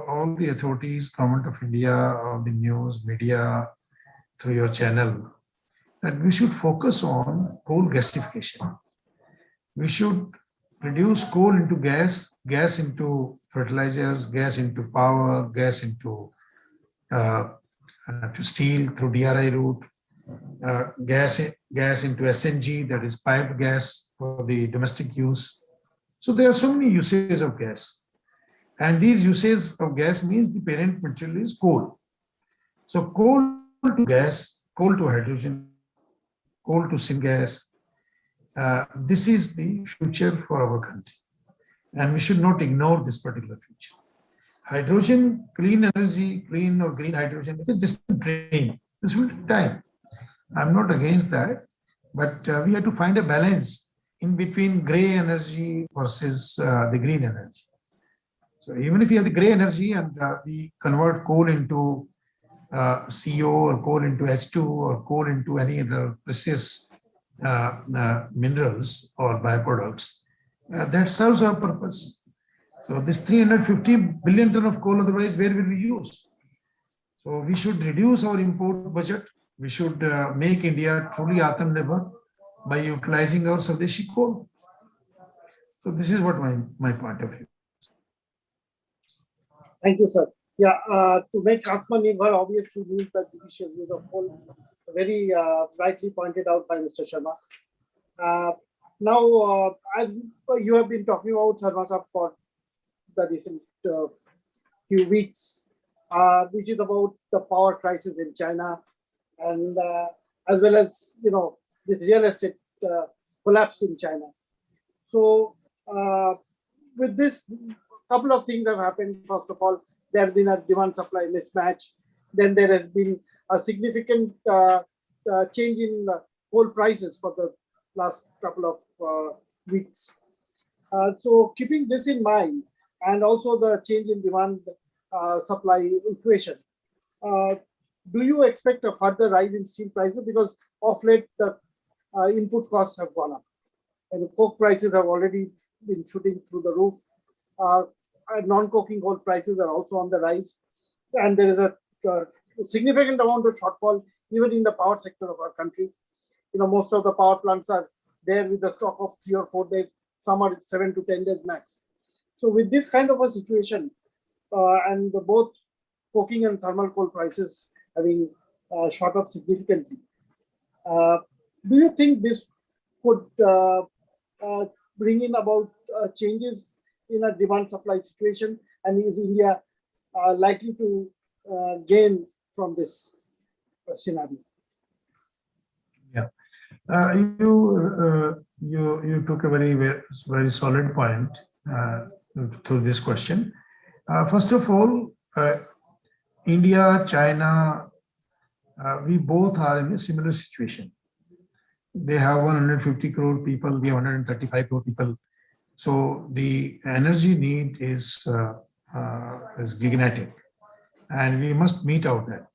all the authorities, Government of India, all the news, media, through your channel, that we should focus on coal gasification. We should reduce coal into gas, gas into fertilizers, gas into power, gas into to steel through DRI route, gas into SNG, that is piped gas for the domestic use. So there are so many uses of gas, and these uses of gas means the parent material is coal. So coal to gas, coal to hydrogen, coal to syngas. This is the future for our country, and we should not ignore this particular future. Hydrogen, clean energy, clean or green hydrogen, it is just a dream. This will take time. I'm not against that, but we have to find a balance in between gray energy versus the green energy. So even if you have the gray energy and we convert coal into CO or coal into H2 or coal into any other precious minerals or byproducts, that serves our purpose. So this 350 billion ton of coal, otherwise where will we use? So we should reduce our import budget. We should make India truly Atmanirbhar by utilizing our Swadeshi coal. So this is what my point of view is. Thank you, sir. Yeah, to make Atmanirbhar obviously means the judicial use of coal, very rightly pointed out by Mr. Sharma. Uh, now, as you have been talking about Sharma Sahab for the recent few weeks, which is about the power crisis in China, and as well as this real estate collapse in China. So, with this, couple of things have happened. First of all, there has been a demand supply mismatch. Then there has been a significant change in coal prices for the last couple of weeks. So keeping this in mind, and also the change in demand supply equation, uh, do you expect a further rise in steel prices? Because of late the input costs have gone up, and the coke prices have already been shooting through the roof. Uh, Non-coking coal prices are also on the rise, and there is a significant amount of shortfall even in the power sector of our country. Most of the power plants are there with a stock of 3 or 4 days. Some are 7 to 10 days max. So with this kind of a situation, and both coking and thermal coal prices having shot up significantly, uh, do you think this could bring in about changes in a demand supply situation? And is India likely to gain from this scenario? Yeah. You took a very solid point to this question. First of all, India, China, we both are in a similar situation. They have 150 crore people, we have 135 crore people. So the energy need is gigantic, and we must meet out that.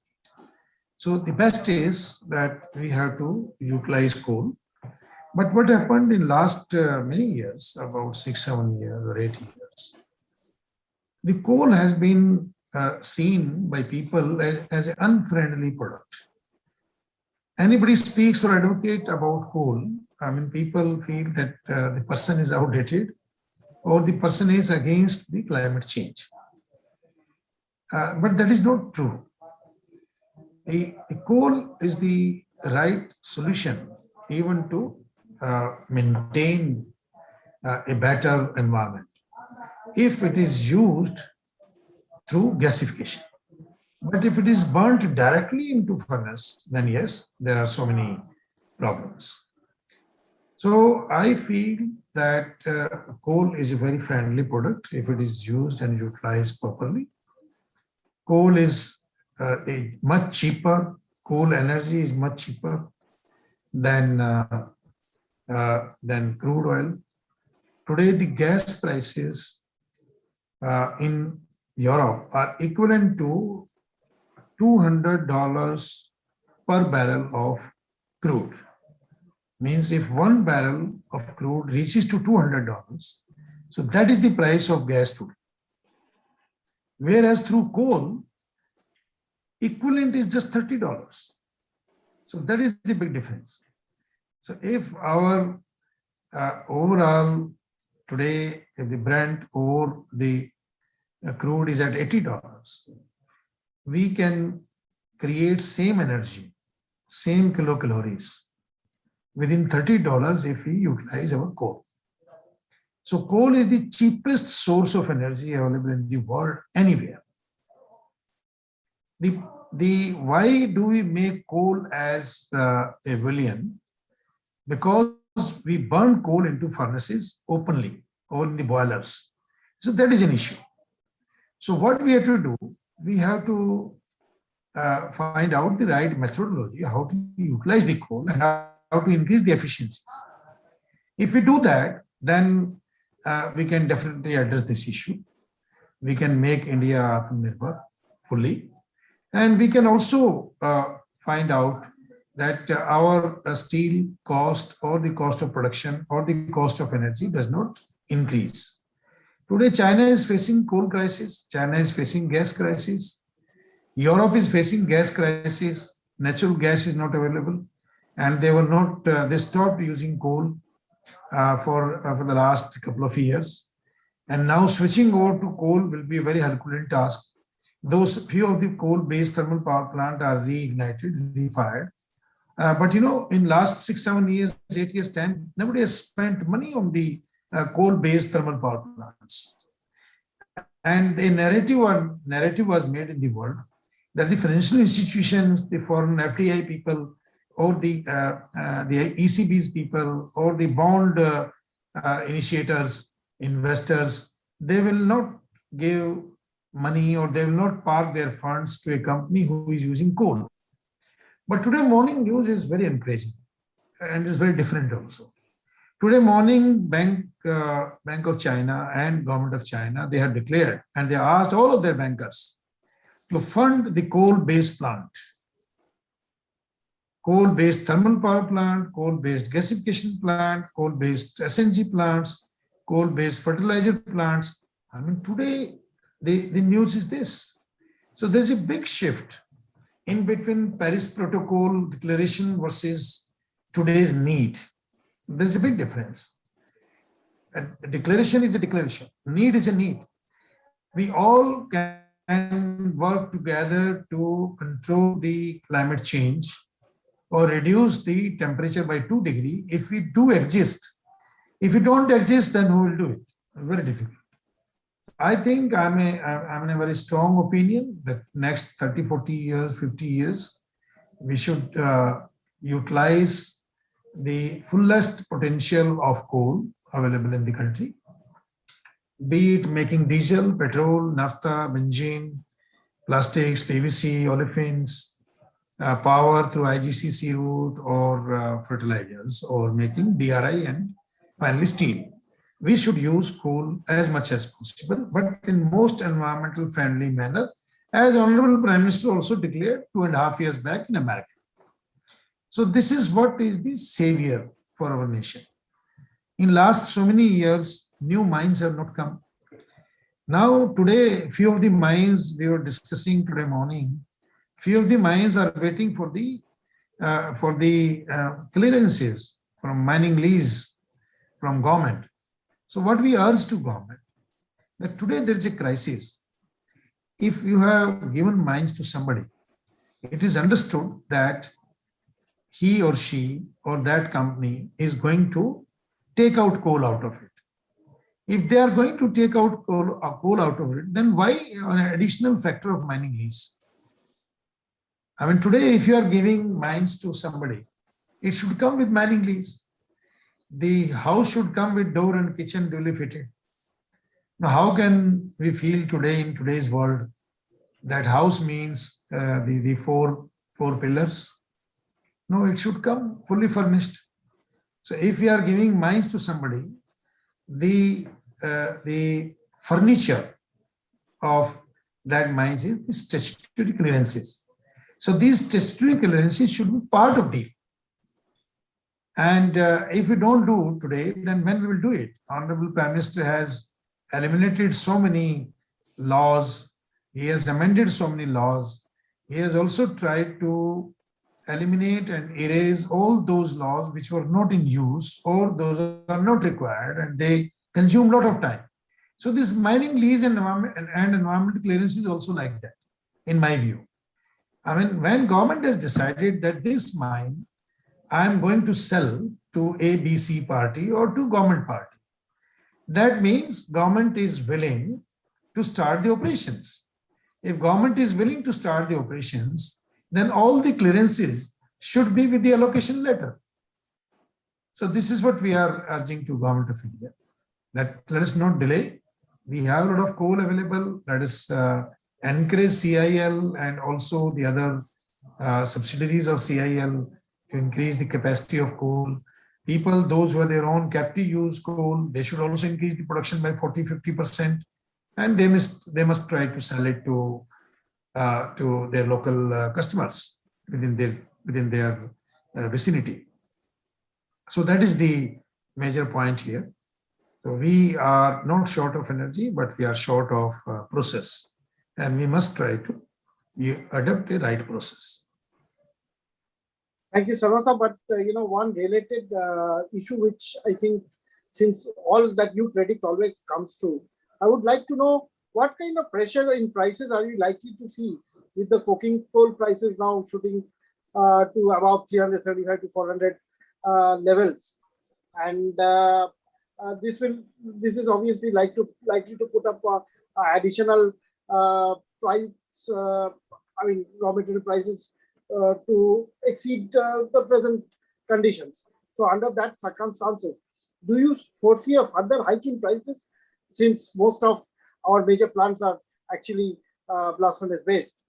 So the best is that we have to utilize coal. But what happened in last many years, about 6, 7 years or 8 years, the coal has been seen by people as an unfriendly product. Anybody speaks or advocate about coal, I mean, people feel that the person is outdated or the person is against the climate change. But that is not true. The coal is the right solution even to maintain a better environment if it is used through gasification. But if it is burnt directly into furnace, then yes, there are so many problems. So I feel that coal is a very friendly product if it is used and utilized properly. Coal is much cheaper. Coal energy is much cheaper than crude oil. Today, the gas prices in Europe are equivalent to $200 per barrel of crude. Means if 1 barrel of crude reaches to $200, so that is the price of gas today. Whereas through coal, equivalent is just $30. So that is the big difference. So if our overall today, if the Brent or the crude is at $80, we can create same energy, same kilocalories within $30 if we utilize our coal. So coal is the cheapest source of energy available in the world anywhere. Why do we make coal as a villain? Because we burn coal into furnaces openly or in the boilers. So that is an issue. So what we have to do, we have to find out the right methodology, how to utilize the coal and how to increase the efficiencies. If we do that, then we can definitely address this issue. We can make India Atmanirbhar fully. And we can also find out that our steel cost or the cost of production or the cost of energy does not increase. Today, China is facing coal crisis. China is facing gas crisis. Europe is facing gas crisis. Natural gas is not available. And they were not, they stopped using coal for the last couple of years. And now switching over to coal will be a very Herculean task. Those few of the coal-based thermal power plant are reignited, refired. But in last 6, 7 years, 8 years time, nobody has spent money on the coal-based thermal power plants. And a narrative was made in the world that the financial institutions, the foreign FDI people, or the ECB's people, or the bond initiators, investors, they will not give money or they will not park their funds to a company who is using coal. But today morning news is very encouraging and is very different also. Today morning, Bank of China and Government of China, they have declared and they asked all of their bankers to fund the coal-based plant, coal-based thermal power plant, coal-based gasification plant, coal-based SNG plants, coal-based fertilizer plants. I mean, today the news is this. So there's a big shift in between Paris Protocol declaration versus today's need. There's a big difference. A declaration is a declaration. Need is a need. We all can work together to control the climate change or reduce the temperature by 2 degrees if we do exist. If we don't exist, then who will do it? Very difficult. I think I'm in a very strong opinion that next 30, 40 years, 50 years, we should utilize the fullest potential of coal available in the country, be it making diesel, petrol, naphtha, benzene, plastics, PVC, olefins, power through IGCC route or fertilizers, or making DRI and finally steel. We should use coal as much as possible, but in most environmental friendly manner, as Honorable Prime Minister also declared 2.5 years back in America. So this is what is the savior for our nation. In last so many years, new mines have not come. Now today, few of the mines we were discussing today morning, few of the mines are waiting for the clearances from mining lease from government. So what we urge to government, that today there is a crisis. If you have given mines to somebody, it is understood that he or she or that company is going to take out coal out of it. If they are going to take out coal out of it, then why an additional factor of mining lease? I mean, today, if you are giving mines to somebody, it should come with mining lease. The house should come with door and kitchen duly fitted. Now, how can we feel today in today's world that house means the four pillars? No, it should come fully furnished. So if we are giving mines to somebody, the furniture of that mines is the statutory clearances. So these statutory clearances should be part of deal. And if we don't do today, then when we will do it? Honorable Prime Minister has eliminated so many laws. He has amended so many laws. He has also tried to eliminate and erase all those laws which were not in use or those are not required, and they consume a lot of time. So this mining lease and environmental clearance is also like that, in my view. I mean, when government has decided that this mine I am going to sell to ABC party or to government party, that means government is willing to start the operations. If government is willing to start the operations, then all the clearances should be with the allocation letter. So this is what we are urging to Government of India, that let us not delay. We have a lot of coal available. Let us encourage CIL and also the other subsidiaries of CIL to increase the capacity of coal. People, those who are their own captive use coal, they should also increase the production by 40-50%, and they must try to sell it to their local customers within their vicinity. So that is the major point here. So we are not short of energy, but we are short of process, and we must try to adopt a right process. Thank you, Sharma sir. But one related issue which I think, since all that you predict always comes true, I would like to know what kind of pressure in prices are you likely to see with the coking coal prices now shooting to above 375 to 400 levels, and this is obviously likely to put up additional price. Raw material prices to exceed the present conditions. So under that circumstances, do you foresee a further hike in prices, since most of our major plants are actually blast furnace based?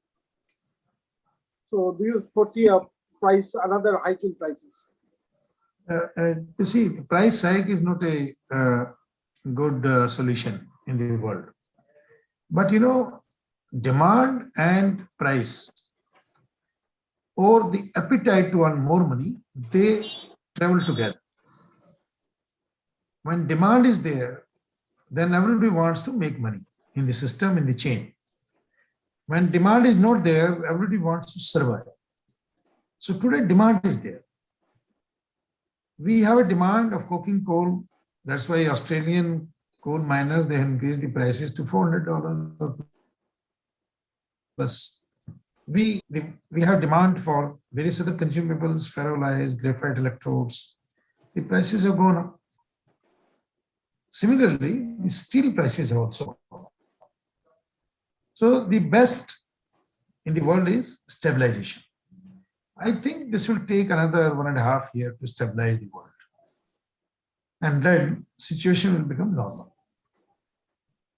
So do you foresee another hike in prices? You see, price hike is not a good solution in the world. But demand and price, or the appetite to earn more money, they travel together. When demand is there, then everybody wants to make money in the system, in the chain. When demand is not there, everybody wants to survive. So today demand is there. We have a demand of coking coal. That's why Australian coal miners, they have increased the prices to $400 plus. We have demand for various other consumables, ferroalloys, graphite electrodes. The prices have gone up. Similarly, the steel prices have also gone up. So the best in the world is stabilization. I think this will take another 1.5 years to stabilize the world. And then situation will become normal.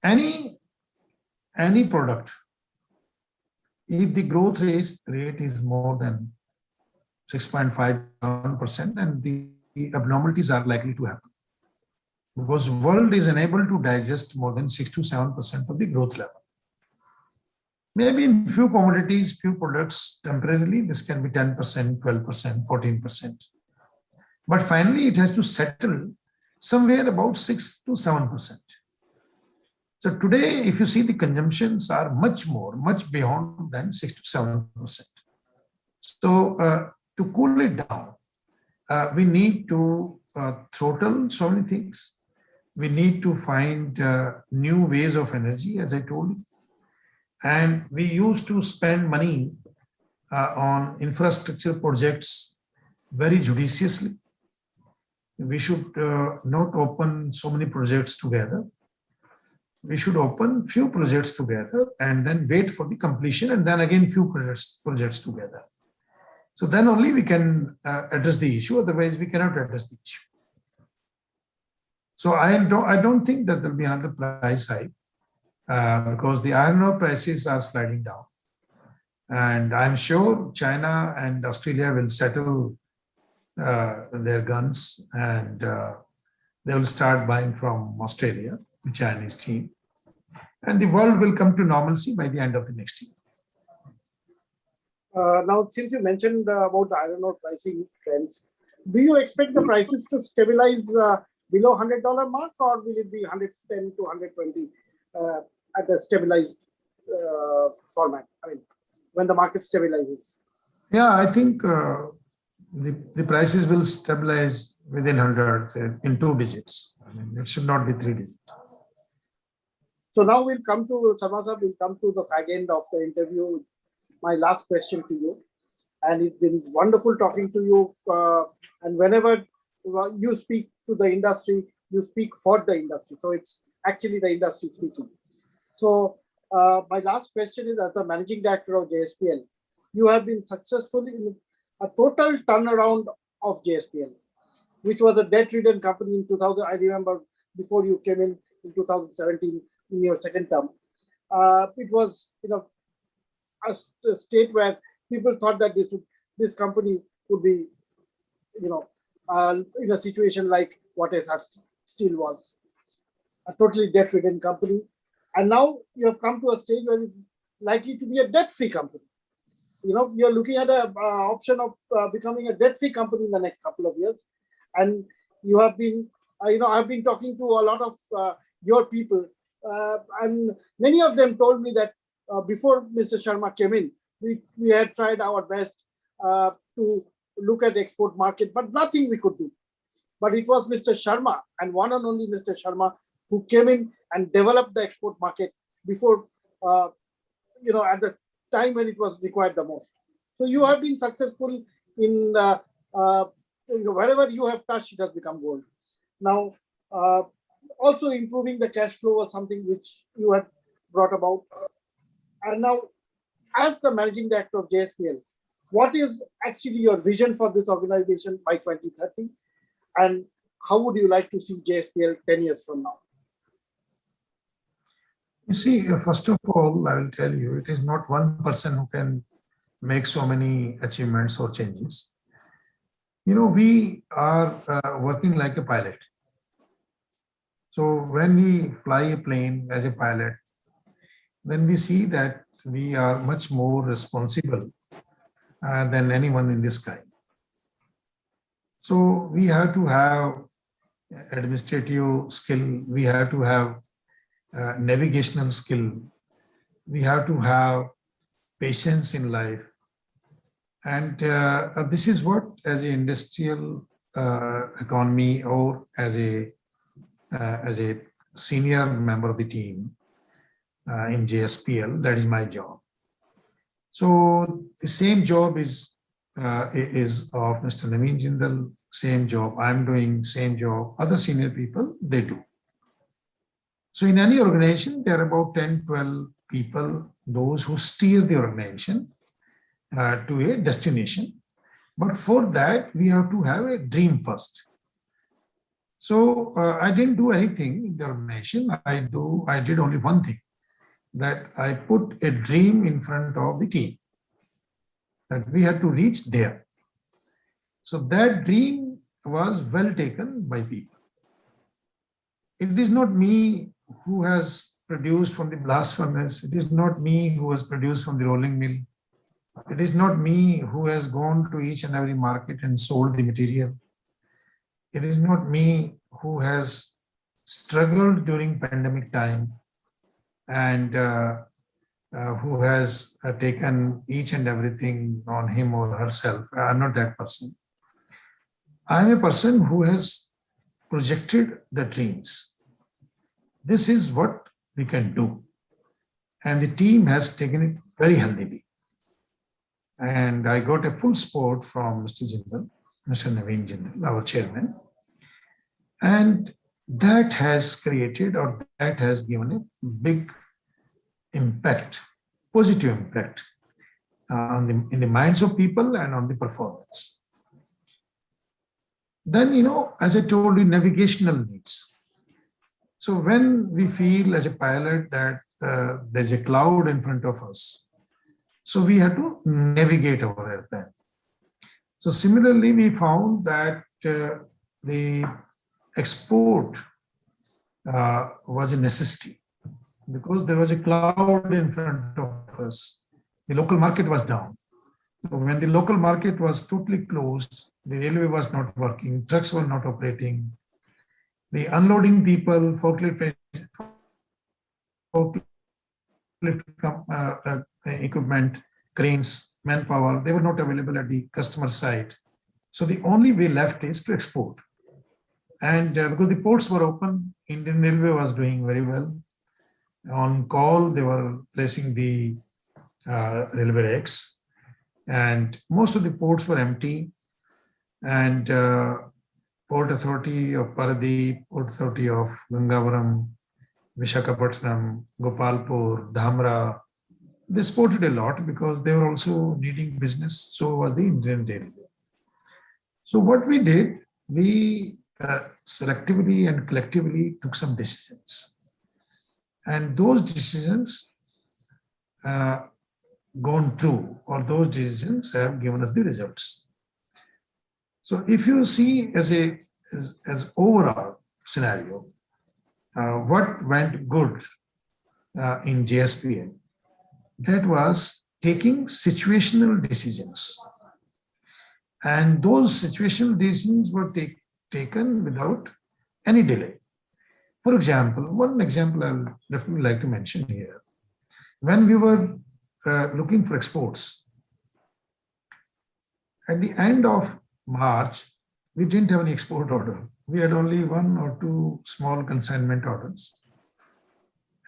Any product, if the growth rate is more than 6.57%, then the abnormalities are likely to happen. Because the world is unable to digest more than 6 to 7% of the growth level. Maybe in few commodities, few products, temporarily, this can be 10%, 12%, 14%. But finally, it has to settle somewhere about 6 to 7%. So today, if you see, the consumptions are much beyond than 6 to 7%. So to cool it down, we need to throttle so many things. We need to find new ways of energy, as I told you. And we used to spend money on infrastructure projects very judiciously. We should not open so many projects together. We should open few projects together and then wait for the completion, and then again few projects together. So then only we can address the issue. Otherwise, we cannot address the issue. So I don't think that there will be another price hike. Because the iron ore prices are sliding down. And I'm sure China and Australia will settle their guns, and they will start buying from Australia, the Chinese team. And the world will come to normalcy by the end of the next year. Now, since you mentioned about the iron ore pricing trends, do you expect the prices to stabilize below $100 mark, or will it be 110 to 120? At a stabilized format, when the market stabilizes? Yeah, I think the prices will stabilize within 100 in 2 digits. It should not be 3 digits. So now we'll come to, Sharma sir, we'll come to the fag end of the interview. My last question to you. And it's been wonderful talking to you. And whenever you speak to the industry, you speak for the industry. So it's actually the industry speaking. So my last question is, as the managing director of JSPL, you have been successful in a total turnaround of JSPL, which was a debt-ridden company in 2000. I remember before you came in 2017 in your second term. It was a state where people thought that this company would be in a situation like what SR Steel was, a totally debt-ridden company. And now you have come to a stage where it's likely to be a debt-free company. You're looking at an option of becoming a debt-free company in the next couple of years. And you have been, I've been talking to a lot of your people, and many of them told me that before Mr. Sharma came in, we had tried our best to look at the export market, but nothing we could do. But it was Mr. Sharma, and one and only Mr. Sharma, who came in and develop the export market before, at the time when it was required the most. So you have been successful in wherever you have touched, it has become gold. Now, also improving the cash flow was something which you had brought about. And now, as the managing director of JSPL, what is actually your vision for this organization by 2030? And how would you like to see JSPL 10 years from now? You see, first of all, I will tell you, it is not one person who can make so many achievements or changes. We are working like a pilot. So when we fly a plane as a pilot, then we see that we are much more responsible than anyone in the sky. So we have to have administrative skill, we have to have navigational skill, we have to have patience in life. And this is what, as an industrial economy or as a senior member of the team in JSPL, that is my job. So the same job is of Mr. Naveen Jindal, same job I'm doing, same job other senior people, they do. So in any organization, there are about 10, 12 people, those who steer the organization to a destination. But for that, we have to have a dream first. So I didn't do anything in the organization. I did only one thing, that I put a dream in front of the team, that we had to reach there. So that dream was well taken by people. It is not me who has produced from the blast furnace. It is not me who has produced from the rolling mill. It is not me who has gone to each and every market and sold the material. It is not me who has struggled during pandemic time and who has taken each and everything on him or herself. I'm not that person. I'm a person who has projected the dreams. This is what we can do. And the team has taken it very healthily. And I got a full support from Mr. Jindal, Mr. Naveen Jindal, our chairman. And that has created, or that has given a big impact, positive impact in the minds of people and on the performance. Then, as I told you, navigational needs. So when we feel as a pilot that there's a cloud in front of us, so we have to navigate our airplane. So similarly, we found that the export was a necessity because there was a cloud in front of us. The local market was down. So when the local market was totally closed, the railway was not working, trucks were not operating, the unloading people, forklift equipment, cranes, manpower, they were not available at the customer site. So the only way left is to export. And because the ports were open, Indian Railway was doing very well. On call, they were placing the railway rakes, and most of the ports were empty. And Port Authority of Paradip, Port Authority of Gangavaram, Visakhapatnam, Gopalpur, Dhamra, they exported a lot because they were also needing business. So was the Indian Railway. So what we did, we selectively and collectively took some decisions. And those decisions gone through, or those decisions have given us the results. So if you see as overall scenario, what went good in JSPL, that was taking situational decisions. And those situational decisions were taken without any delay. For example, one example I would definitely like to mention here. When we were looking for exports, at the end of March, we didn't have any export order. We had only one or two small consignment orders.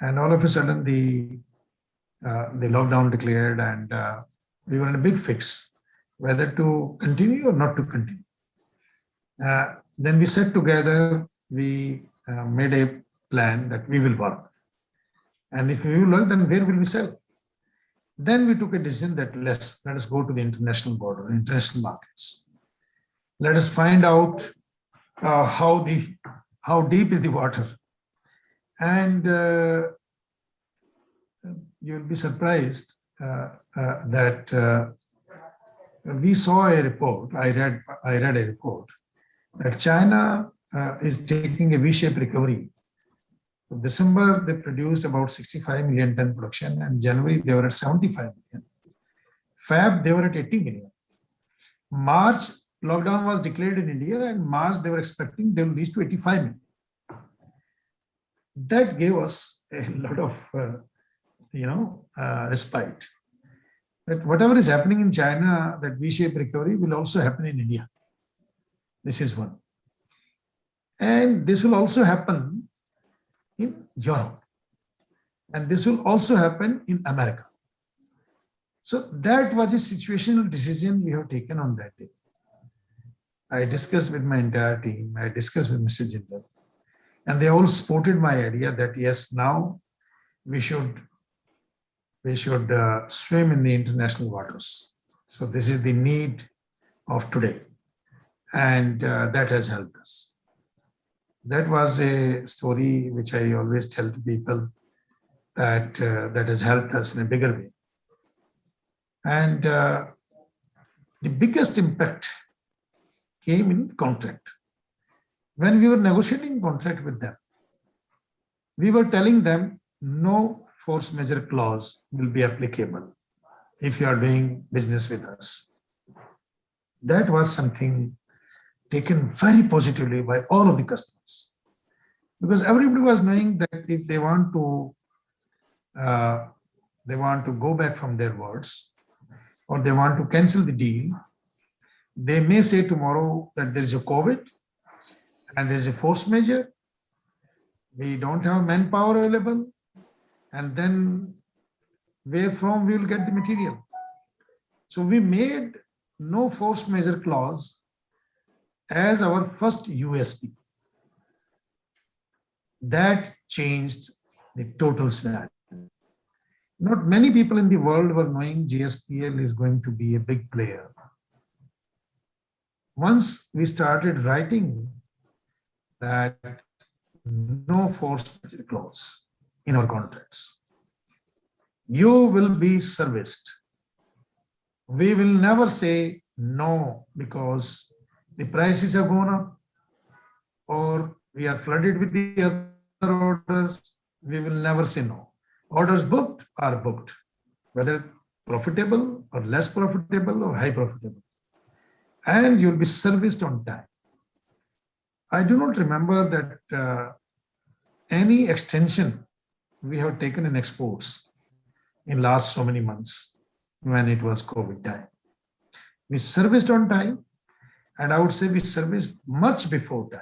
And all of a sudden the lockdown declared, and we were in a big fix whether to continue or not to continue. Then we sat together, we made a plan that we will work. And if we will work, then where will we sell? Then we took a decision that let us go to the international border, international markets. Let us find out how deep is the water. And you'll be surprised that we saw a report. I read a report that China is taking a V-shaped recovery. So December, they produced about 65 million ton production, and January they were at 75 million. Feb, they were at 80 million. March, lockdown was declared in India, and March they were expecting they will reach to 85 million. That gave us a lot of respite. That whatever is happening in China, that V-shaped recovery will also happen in India. This is one. And this will also happen in Europe. And this will also happen in America. So that was a situational decision we have taken on that day. I discussed with my entire team. I discussed with Mr. Jindal. And they all supported my idea that yes, now we should swim in the international waters. So this is the need of today. And that has helped us. That was a story which I always tell to people that has helped us in a bigger way. And the biggest impact came in contract. When we were negotiating contract with them, we were telling them no force majeure clause will be applicable if you are doing business with us. That was something taken very positively by all of the customers, because everybody was knowing that if they want to go back from their words, or they want to cancel the deal, they may say tomorrow that there is a COVID and there is a force majeure, we don't have manpower available, and then where from we will get the material. So we made no force majeure clause as our first USP. That changed the total scenario. Not many people in the world were knowing GSPL is going to be a big player. Once we started writing that no force majeure clause in our contracts, you will be serviced. We will never say no because the prices have gone up or we are flooded with the other orders. We will never say no. Orders booked are booked, whether profitable or less profitable or high profitable. And you'll be serviced on time. I do not remember that any extension we have taken in exports in last so many months when it was COVID time. We serviced on time, and I would say we serviced much before time.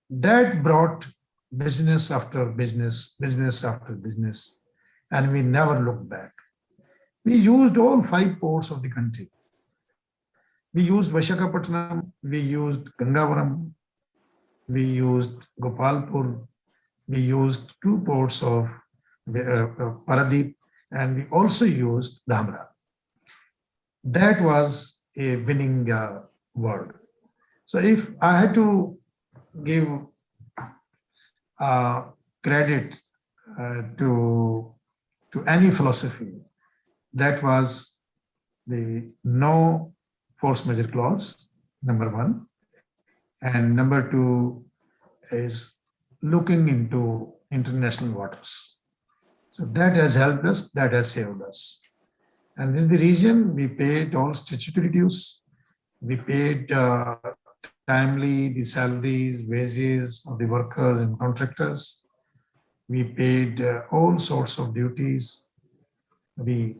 That brought business after business, business after business, and we never looked back. We used all 5 ports of the country. We used Visakhapatnam, we used Gangavaram, we used Gopalpur, we used 2 ports of Paradeep, and we also used Dhamra. That was a winning word. So if I had to give credit to any philosophy, that was the no force majeure clause, number 1. And number 2 is looking into international waters. So that has helped us, that has saved us. And this is the reason we paid all statutory dues. We paid timely the salaries, wages of the workers and contractors. We paid all sorts of duties. We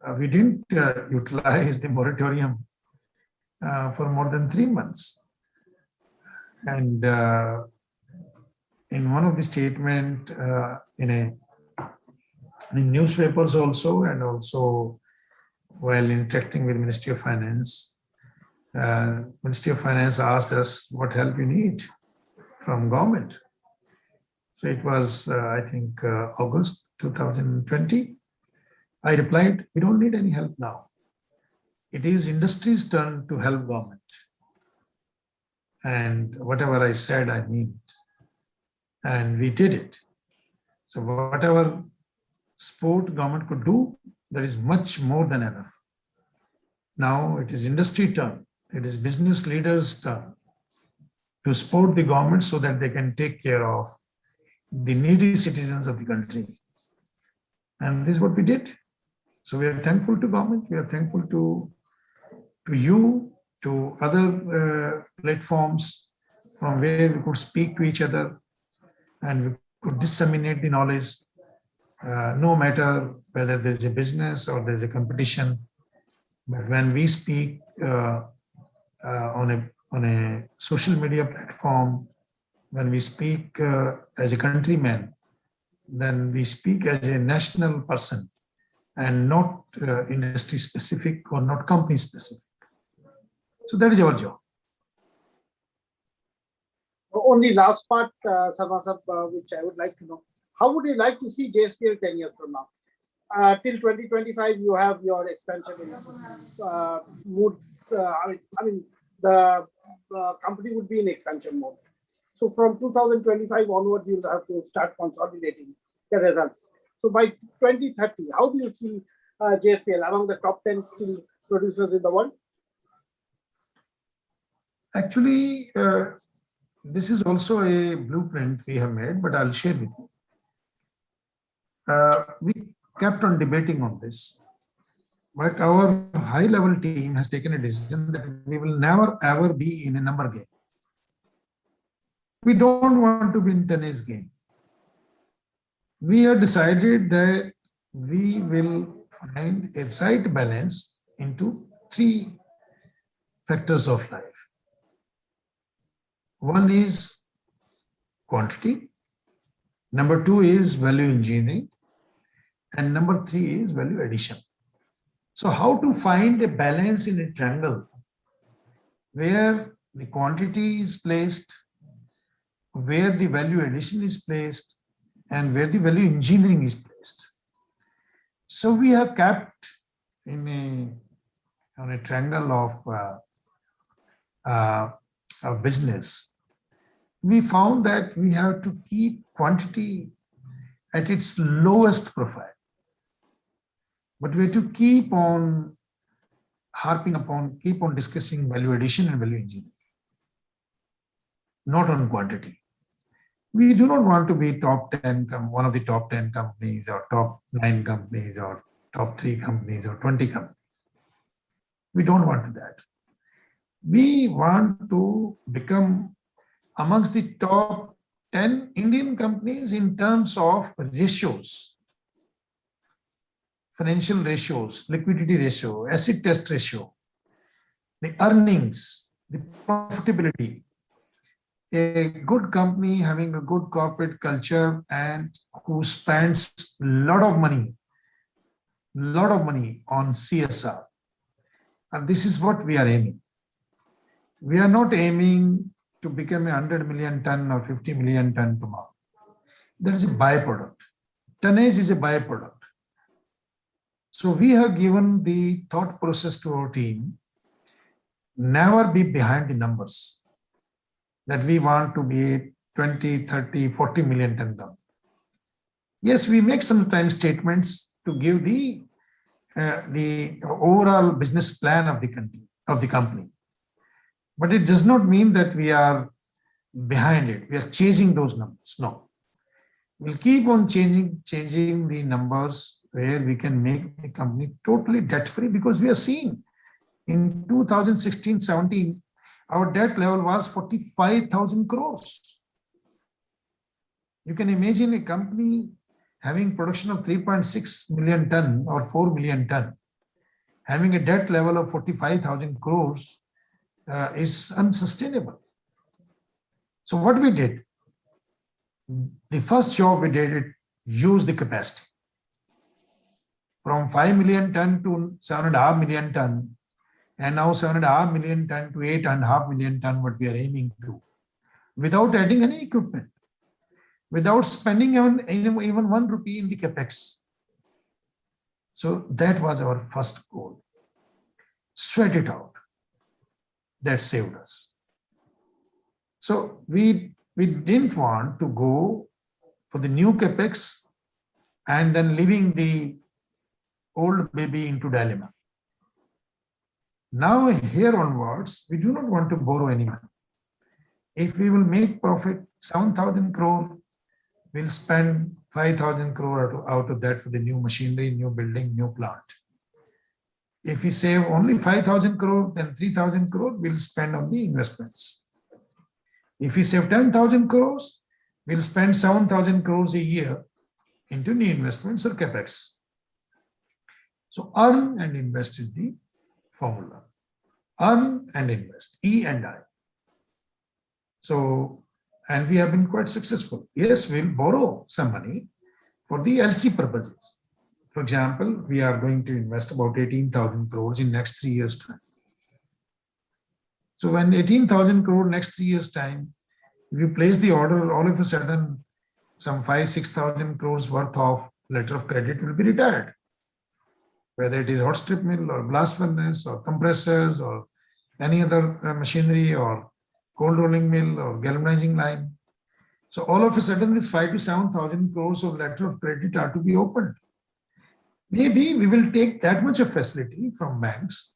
didn't utilize the moratorium for more than 3 months. And in one of the statement in newspapers also, and also while interacting with Ministry of Finance, Ministry of Finance asked us what help you need from government. So it was, I think, August 2020. I replied, we don't need any help now. It is industry's turn to help government. And whatever I said, I mean it. And we did it. So whatever support government could do, there is much more than enough. Now it is industry turn. It is business leaders' turn to support the government so that they can take care of the needy citizens of the country. And this is what we did. So we are thankful to government. We are thankful to you, to other platforms from where we could speak to each other and we could disseminate the knowledge, no matter whether there's a business or there's a competition. But when we speak on a social media platform, when we speak as a countryman, then we speak as a national person and not industry specific or not company specific. So that is our job. Only last part, Sharma sir, which I would like to know. How would you like to see JSPL 10 years from now? Till 2025, you have your expansion in mood. I mean, the company would be in expansion mode. So from 2025 onwards, you'll have to start consolidating the results. So by 2030, how do you see JSPL among the top 10 steel producers in the world? Actually, this is also a blueprint we have made, but I'll share with you. We kept on debating on this, but our high-level team has taken a decision that we will never ever be in a number game. We don't want to be in tennis game. We have decided that we will find a right balance into three factors of life. One is quantity, number two is value engineering, and number three is value addition. So how to find a balance in a triangle where the quantity is placed, where the value addition is placed, and where the value engineering is placed. So we have kept on a triangle of business. We found that we have to keep quantity at its lowest profile, but we have to keep on harping upon, keep on discussing value addition and value engineering, not on quantity. We do not want to be top 10, one of the top 10 companies or top 9 companies or top 3 companies or 20 companies. We don't want that. We want to become amongst the top 10 Indian companies in terms of ratios, financial ratios, liquidity ratio, acid test ratio, the earnings, the profitability. A good company having a good corporate culture and who spends a lot of money on CSR. And this is what we are aiming. We are not aiming to become a 100 million ton or 50 million ton tomorrow. There is a byproduct. Tonnage is a byproduct. So we have given the thought process to our team, never be behind the numbers, that we want to be a 20, 30, 40 million ton company. Yes, we make sometimes statements to give the overall business plan of the company. But it does not mean that we are behind it. We are chasing those numbers. No. We'll keep on changing the numbers where we can make the company totally debt-free, because we are seeing in 2016-17, our debt level was 45,000 crores. You can imagine a company having production of 3.6 million ton or 4 million ton, having a debt level of 45,000 crores is unsustainable. So what we did, The first job we did, it used the capacity. From 5 million ton to 7.5 million ton, and now 7.5 million ton to 8.5 million ton, what we are aiming to, without adding any equipment, without spending even 1 rupee in the capex. So that was our first goal. Sweat it out. That saved us. So we didn't want to go for the new capex and then leaving the old baby into dilemma. Now here onwards, we do not want to borrow any money. If we will make profit 7,000 crore, we'll spend 5,000 crore out of that for the new machinery, new building, new plant. If we save only 5,000 crore, then 3,000 crore we'll spend on the investments. If we save 10,000 crores, we'll spend 7,000 crores a year into new investments or capex. So earn and invest is the formula. Earn and invest, E and I. So, and we have been quite successful. Yes, we'll borrow some money for the LC purposes. For example, we are going to invest about 18,000 crores in next 3 years' time. So when 18,000 crore next 3 years' time, if you place the order, all of a sudden, some 5,000-6,000 crores worth of letter of credit will be retired. Whether it is hot strip mill or blast furnace or compressors or any other machinery or cold rolling mill or galvanizing line. So all of a sudden, this 5,000 to 7,000 crores of letter of credit are to be opened. Maybe we will take that much of facility from banks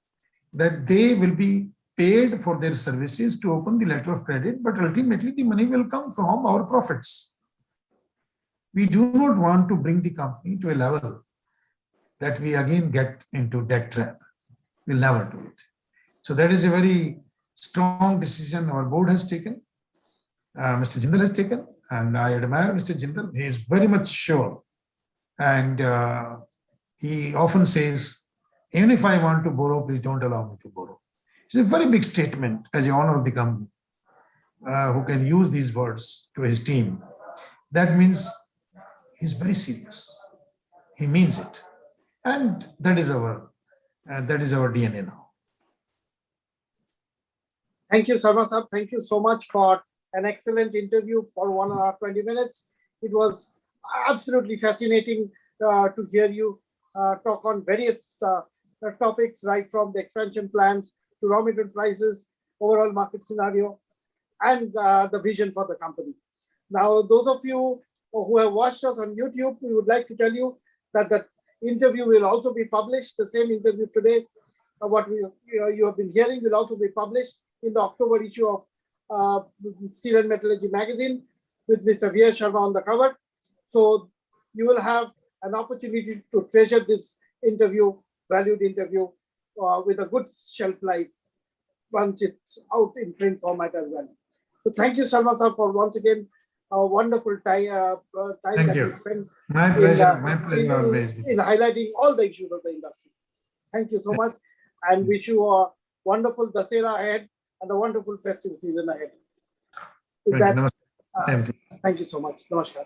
that they will be paid for their services to open the letter of credit, but ultimately the money will come from our profits. We do not want to bring the company to a level that we again get into debt trap. We'll never do it. So that is a very strong decision our board has taken, Mr. Jindal has taken, and I admire Mr. Jindal. He is very much sure. And he often says, even if I want to borrow, please don't allow me to borrow. It's a very big statement as the owner of the company, who can use these words to his team. That means he's very serious. He means it. And that is our DNA now. Thank you, Sharma sir. Thank you so much for an excellent interview for 1 hour 20 minutes. It was absolutely fascinating to hear you talk on various topics, right from the expansion plans to raw material prices, overall market scenario, and the vision for the company. Now, those of you who have watched us on YouTube, we would like to tell you that the interview will also be published. The same interview today, what you have been hearing, will also be published in the October issue of the Steel and Metallurgy magazine with Mr. V. Sharma on the cover. So you will have an opportunity to treasure this interview, valued interview, with a good shelf life once it's out in print format as well. So thank you, Sharma sir, for once again a wonderful time Thank that you. you spent My pleasure. My pleasure always. in highlighting all the issues of the industry. Thank you so much, and wish you a wonderful Dasera ahead and a wonderful festive season ahead. With that, Thank you. thank you so much. Namaskar.